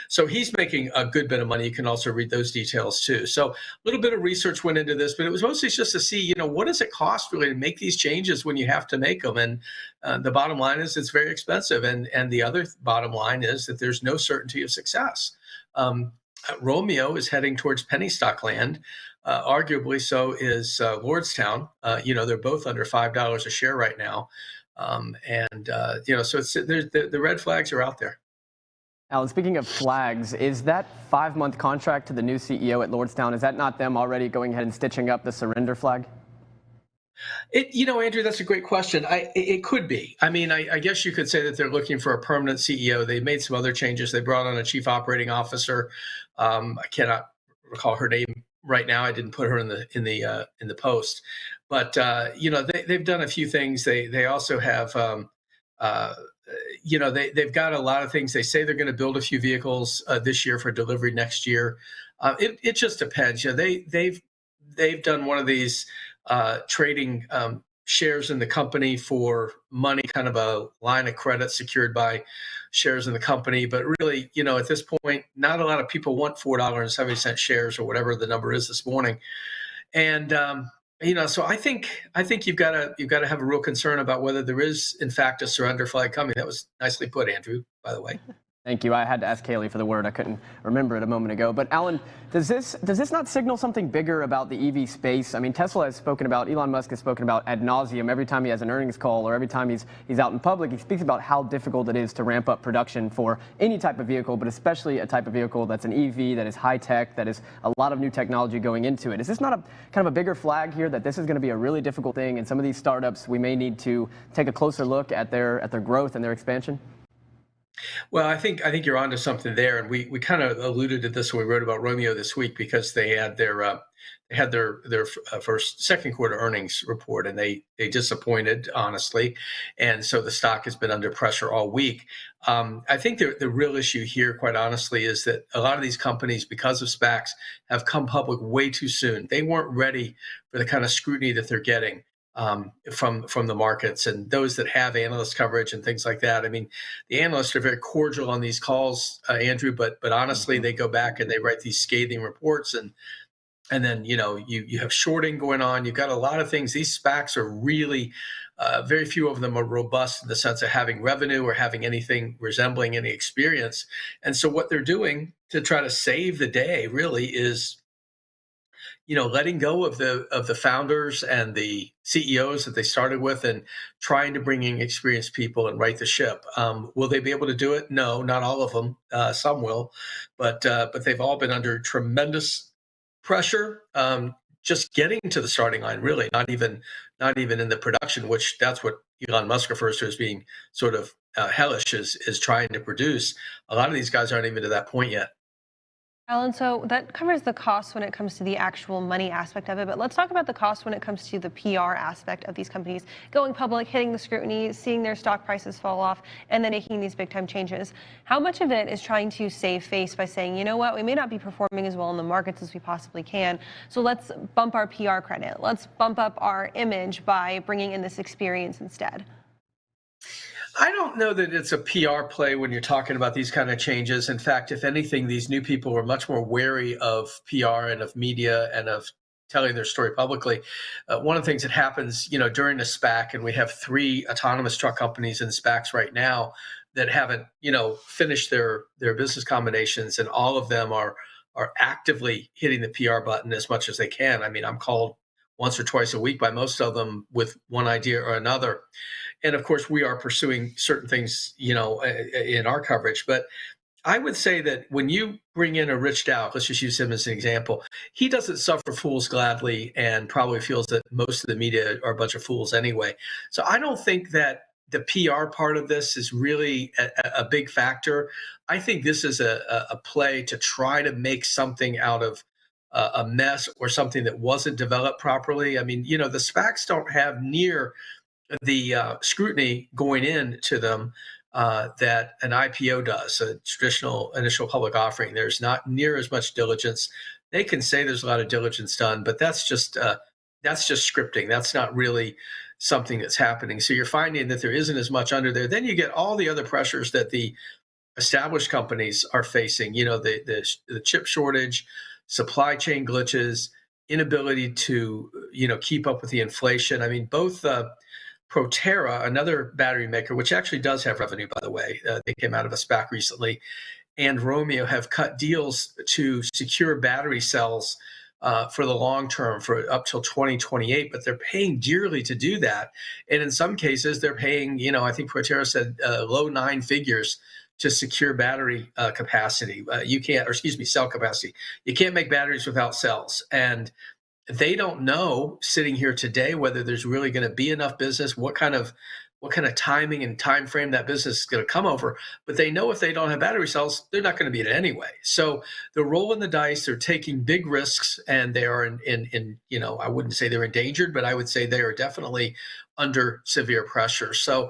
So he's making a good bit of money. You can also read those details too. So a little bit of research went into this, but it was mostly just to see, what does it cost really to make these changes when you have to make them? And the bottom line is it's very expensive. And the other bottom line is that there's no certainty of success. Romeo is heading towards penny stock land. Arguably so is Lordstown. They're both under $5 a share right now. So the red flags are out there. Alan, speaking of flags, is that 5-month contract to the new CEO at Lordstown, is that not them already going ahead and stitching up the surrender flag? Andrew, that's a great question. It could be. I mean, I guess you could say that they're looking for a permanent CEO. They made some other changes. They brought on a chief operating officer. I cannot recall her name right now. I didn't put her in the post, but they've done a few things. They also have they've got a lot of things. They say they're going to build a few vehicles this year for delivery next year. It just depends. They've done one of these trading shares in the company for money, kind of a line of credit secured by shares in the company. But really, at this point, not a lot of people want $4.70 shares or whatever the number is this morning. And so I think you've got to have a real concern about whether there is, in fact, a surrender flag coming. That was nicely put, Andrew, by the way. Thank you. I had to ask Kaylee for the word. I couldn't remember it a moment ago. But Alan, does this not signal something bigger about the EV space? I mean, Tesla has spoken about, Elon Musk has spoken about ad nauseum every time he has an earnings call or every time he's out in public. He speaks about how difficult it is to ramp up production for any type of vehicle, but especially a type of vehicle that's an EV, that is high tech, that is a lot of new technology going into it. Is this not a kind of a bigger flag here that this is going to be a really difficult thing, and some of these startups, we may need to take a closer look at their growth and their expansion? Well, I think you're onto something there, and we kind of alluded to this when we wrote about Romeo this week, because they had their second quarter earnings report, and they disappointed, honestly, and so the stock has been under pressure all week. I think the real issue here, quite honestly, is that a lot of these companies, because of SPACs, have come public way too soon. They weren't ready for the kind of scrutiny that they're getting from the markets and those that have analyst coverage and things like that. I mean, the analysts are very cordial on these calls, Andrew, but honestly, they go back and they write these scathing reports, and then you have shorting going on. You've got a lot of things. These SPACs are really very few of them are robust in the sense of having revenue or having anything resembling any experience. And so what they're doing to try to save the day really is letting go of the founders and the CEOs that they started with and trying to bring in experienced people and right the ship. Will they be able to do it? No, not all of them. Some will, but they've all been under tremendous pressure. Just getting to the starting line, really, not even in the production, which that's what Elon Musk refers to as being sort of hellish, is trying to produce. A lot of these guys aren't even to that point yet. Alan, so that covers the cost when it comes to the actual money aspect of it, but let's talk about the cost when it comes to the PR aspect of these companies going public, hitting the scrutiny, seeing their stock prices fall off, and then making these big time changes. How much of it is trying to save face by saying, you know what, we may not be performing as well in the markets as we possibly can, so let's bump our PR credit, let's bump up our image by bringing in this experience instead? I don't know that it's a PR play when you're talking about these kind of changes. In fact, if anything, these new people are much more wary of PR and of media and of telling their story publicly. One of the things that happens, during a SPAC, and we have 3 autonomous truck companies in SPACs right now that haven't, finished their business combinations, and all of them are actively hitting the PR button as much as they can. I mean, I'm called once or twice a week by most of them with one idea or another. And of course, we are pursuing certain things, in our coverage. But I would say that when you bring in a Rich Dow, let's just use him as an example, he doesn't suffer fools gladly and probably feels that most of the media are a bunch of fools anyway. So I don't think that the PR part of this is really a big factor. I think this is a play to try to make something out of a mess or something that wasn't developed properly. I mean, the SPACs don't have near the scrutiny going into them that an IPO does, a traditional initial public offering. There's not near as much diligence. They can say there's a lot of diligence done, but that's just scripting. That's not really something that's happening. So you're finding that there isn't as much under there. Then you get all the other pressures that the established companies are facing. The chip shortage, supply chain glitches, inability to keep up with the inflation. I mean, both Proterra, another battery maker, which actually does have revenue, by the way, they came out of a SPAC recently, and Romeo have cut deals to secure battery cells for the long term, for up till 2028, but they're paying dearly to do that. And in some cases, they're paying, I think Proterra said low 9 figures to secure battery capacity. You can't, or excuse me, cell capacity. You can't make batteries without cells. And they don't know sitting here today whether there's really going to be enough business, what kind of timing and time frame that business is going to come over. But they know if they don't have battery cells, they're not going to be it anyway. So they're rolling the dice, they're taking big risks, and they are in I wouldn't say they're endangered, but I would say they are definitely under severe pressure. So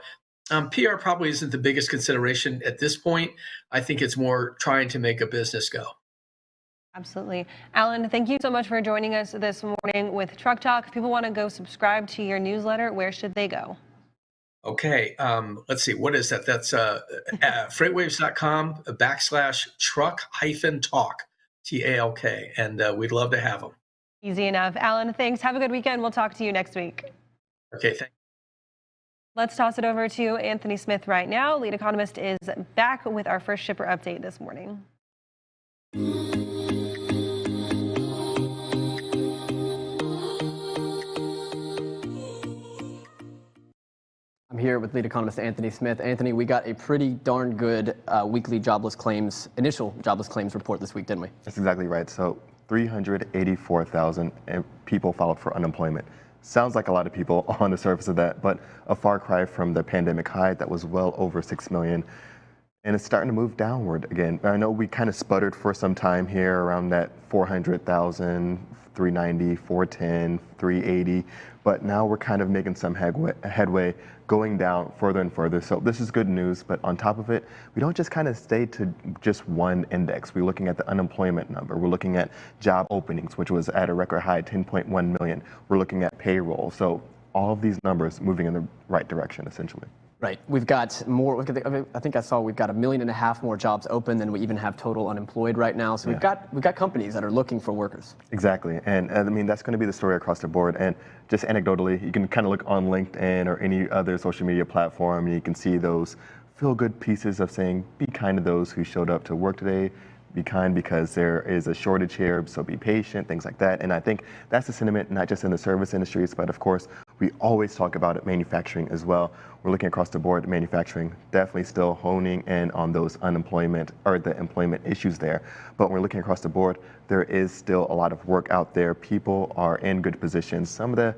PR probably isn't the biggest consideration at this point. I think it's more trying to make a business go. Absolutely. Alan, thank you so much for joining us this morning with Truck Talk. If people want to go subscribe to your newsletter, where should they go? Okay, let's see. What is that? That's freightwaves.com/truck-talk, TALK. And we'd love to have them. Easy enough. Alan, thanks. Have a good weekend. We'll talk to you next week. Okay, thanks. Let's toss it over to Anthony Smith right now. Lead economist is back with our first shipper update this morning. I'm here with lead economist Anthony Smith. Anthony, we got a pretty darn good weekly initial jobless claims report this week, didn't we? That's exactly right. So 384,000 people filed for unemployment. Sounds like a lot of people on the surface of that, but a far cry from the pandemic high that was well over 6 million. And it's starting to move downward again. I know we kind of sputtered for some time here around that 400,000, 390, 410, 380, but now we're kind of making some headway going down further and further. So this is good news, but on top of it, we don't just kind of stay to just one index. We're looking at the unemployment number. We're looking at job openings, which was at a record high, 10.1 million. We're looking at payroll. So all of these numbers moving in the right direction, essentially. Right. We've got more. I think I saw we've got 1.5 million more jobs open than we even have total unemployed right now. So we've got companies that are looking for workers. Exactly, and I mean that's going to be the story across the board. And just anecdotally, you can kind of look on LinkedIn or any other social media platform, and you can see those feel-good pieces of saying, "Be kind to those who showed up to work today. Be kind because there is a shortage here, so be patient," things like that. And I think that's the sentiment, not just in the service industries, but of course, we always talk about it, manufacturing as well. We're looking across the board at manufacturing, definitely still honing in on those unemployment or the employment issues there. But when we're looking across the board, there is still a lot of work out there. People are in good positions. Some of the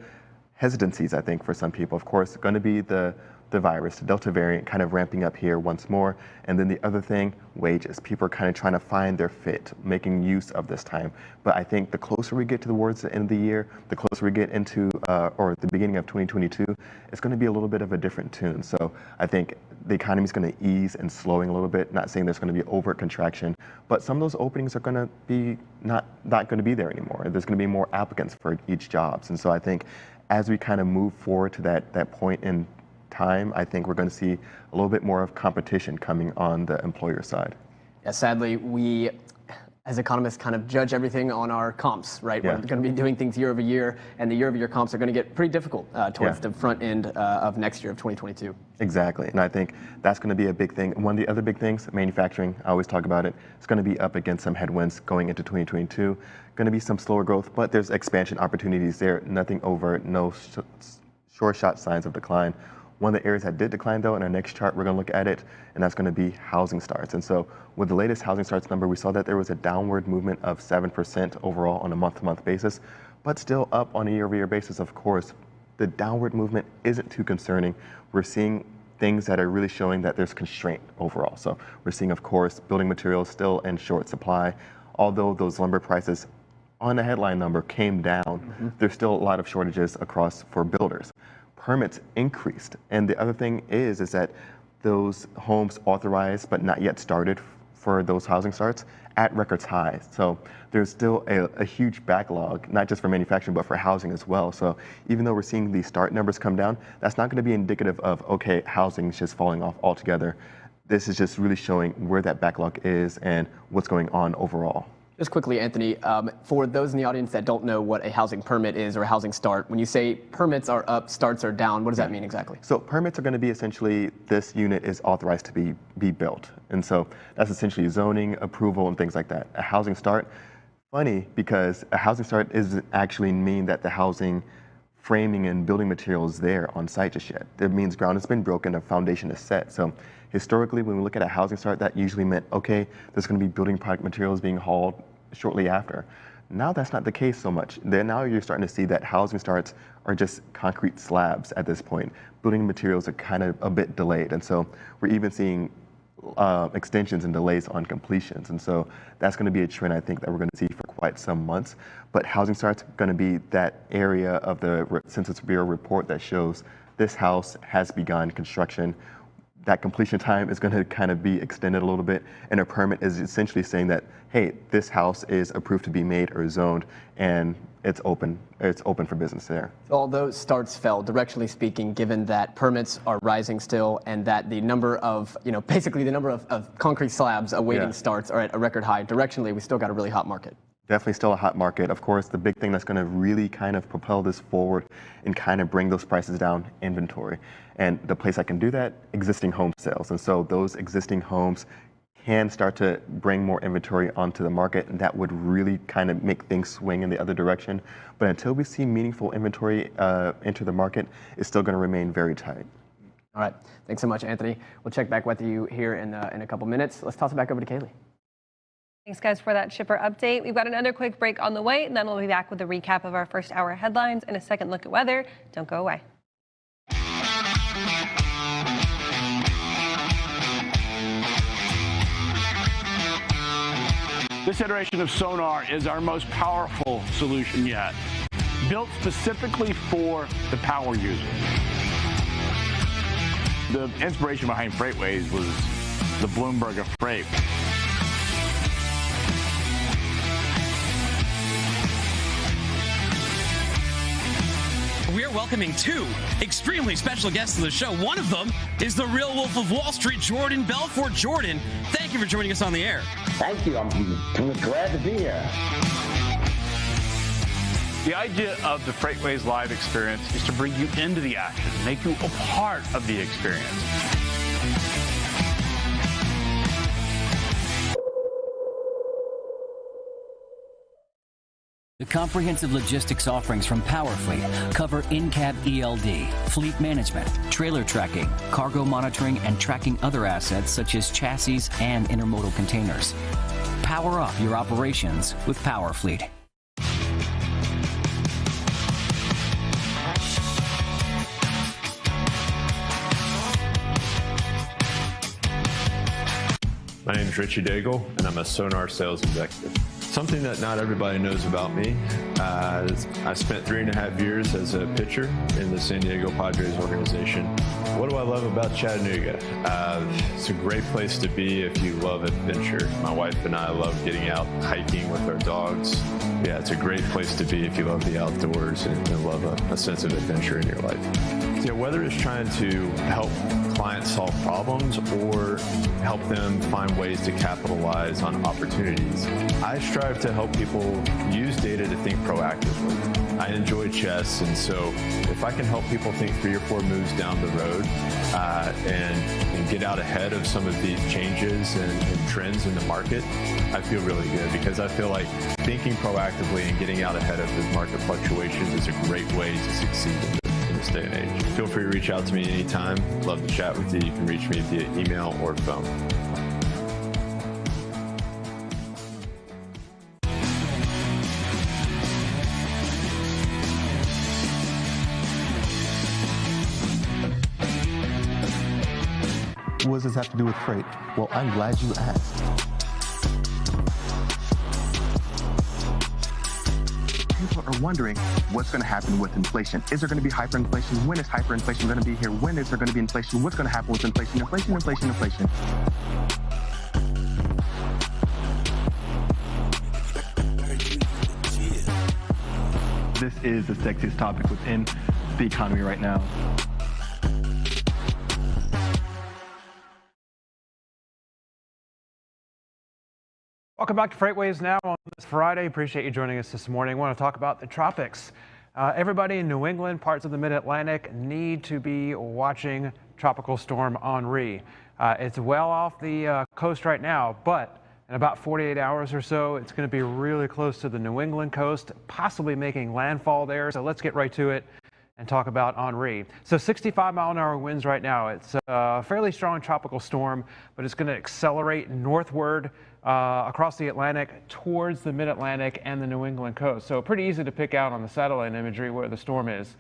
hesitancies, I think, for some people, of course, going to be the virus, the Delta variant kind of ramping up here once more. And then the other thing, wages. People are kind of trying to find their fit, making use of this time. But I think the closer we get towards the end of the year, the closer we get into, or the beginning of 2022, it's going to be a little bit of a different tune. So I think the economy is going to ease and slowing a little bit, not saying there's going to be overt contraction, but some of those openings are going to be not going to be there anymore. There's going to be more applicants for each jobs. And so I think as we kind of move forward to that point in time, I think we're going to see a little bit more of competition coming on the employer side. Yeah, sadly, we as economists kind of judge everything on our comps, right? Yeah. We're going to be doing things year over year, and the year over year comps are going to get pretty difficult towards the front end of next year of 2022. Exactly, and I think that's going to be a big thing. One of the other big things, manufacturing, I always talk about it, it's going to be up against some headwinds going into 2022. Going to be some slower growth, but there's expansion opportunities there. Nothing overt, no sure shot signs of decline. One of the areas that did decline, though, in our next chart, we're going to look at it, and that's going to be housing starts. And so with the latest housing starts number, we saw that there was a downward movement of 7% overall on a month-to-month basis, but still up on a year-over-year basis, of course. The downward movement isn't too concerning. We're seeing things that are really showing that there's constraint overall. So we're seeing, of course, building materials still in short supply. Although those lumber prices on the headline number came down, there's still a lot of shortages across for builders. Permits increased, and the other thing is that those homes authorized but not yet started for those housing starts at records high. So there's still a huge backlog, not just for manufacturing but for housing as well. So even though we're seeing these start numbers come down, that's not going to be indicative of, okay, housing is just falling off altogether. This is just really showing where that backlog is and what's going on overall. Just quickly, Anthony, for those in the audience that don't know what a housing permit is or a housing start, when you say permits are up, starts are down, what does that mean exactly? So permits are going to be essentially this unit is authorized to be built. And so that's essentially zoning, approval, and things like that. A housing start, funny because a housing start doesn't actually mean that the housing framing and building materials there on site just yet. It means ground has been broken, a foundation is set. So historically, when we look at a housing start, that usually meant, okay, there's going to be building product materials being hauled shortly after. Now that's not the case so much. Then now you're starting to see that housing starts are just concrete slabs at this point. Building materials are kind of a bit delayed. And so we're even seeing extensions and delays on completions. And so that's going to be a trend I think that we're going to see for quite some months. But housing starts going to be that area of the Census Bureau report that shows this house has begun construction. That completion time is going to kind of be extended a little bit, and a permit is essentially saying that, hey, this house is approved to be made or zoned, and it's open for business there. Although starts fell, directionally speaking, given that permits are rising still, and that the number of, basically the number of concrete slabs awaiting starts are at a record high, directionally, we still got a really hot market. Definitely still a hot market. Of course, the big thing that's going to really kind of propel this forward and kind of bring those prices down, inventory. And the place that can do that, existing home sales. And so those existing homes can start to bring more inventory onto the market, and that would really kind of make things swing in the other direction. But until we see meaningful inventory enter the market, it's still going to remain very tight. All right. Thanks so much, Anthony. We'll check back with you here in a couple minutes. Let's toss it back over to Kaylee. Thanks, guys, for that shipper update. We've got another quick break on the way, and then we'll be back with a recap of our first hour headlines and a second look at weather. Don't go away. This iteration of sonar is our most powerful solution yet, built specifically for the power user. The inspiration behind FreightWaves was the Bloomberg of freight. We are welcoming two extremely special guests to the show. One of them is the real Wolf of Wall Street, Jordan Belfort. Jordan, thank you for joining us on the air. Thank you. I'm glad to be here. The idea of the FreightWaves Live experience is to bring you into the action, make you a part of the experience. The comprehensive logistics offerings from Powerfleet cover in-cab ELD, fleet management, trailer tracking, cargo monitoring, and tracking other assets such as chassis and intermodal containers. Power up your operations with Powerfleet. My name is Richie Daigle, and I'm a Sonar sales executive. Something that not everybody knows about me, I spent 3.5 years as a pitcher in the San Diego Padres organization. What do I love about Chattanooga? It's a great place to be if you love adventure. My wife and I love getting out hiking with our dogs. Yeah, it's a great place to be if you love the outdoors and love a sense of adventure in your life. Yeah, whether it's trying to help clients solve problems or help them find ways to capitalize on opportunities, I strive to help people use data to think proactively. I enjoy chess, and so if I can help people think 3 or 4 moves down the road and get out ahead of some of these changes and trends in the market, I feel really good, because I feel like thinking proactively and getting out ahead of the market fluctuations is a great way to succeed in this day and age. Feel free to reach out to me anytime. Love to chat with you. You can reach me via email or phone. What does this have to do with freight? Well, I'm glad you asked. People are wondering what's going to happen with inflation. Is there going to be hyperinflation? When is hyperinflation going to be here? When is there going to be inflation? What's going to happen with inflation? Inflation, inflation, inflation. This is the sexiest topic within the economy right now. Welcome back to FreightWaves Now on this Friday. Appreciate you joining us this morning. I want to talk about the tropics. Everybody in New England, parts of the Mid-Atlantic, need to be watching Tropical Storm Henri. It's well off the coast right now, but In about 48 hours or so, it's going to be really close to the New England coast, possibly making landfall there. So let's get right to it and talk about Henri. So 65-mile-an-hour winds right now. It's a fairly strong tropical storm, but it's going to accelerate northward across the Atlantic towards the mid-Atlantic and the New England coast. So pretty easy to pick out on the satellite imagery where the storm is.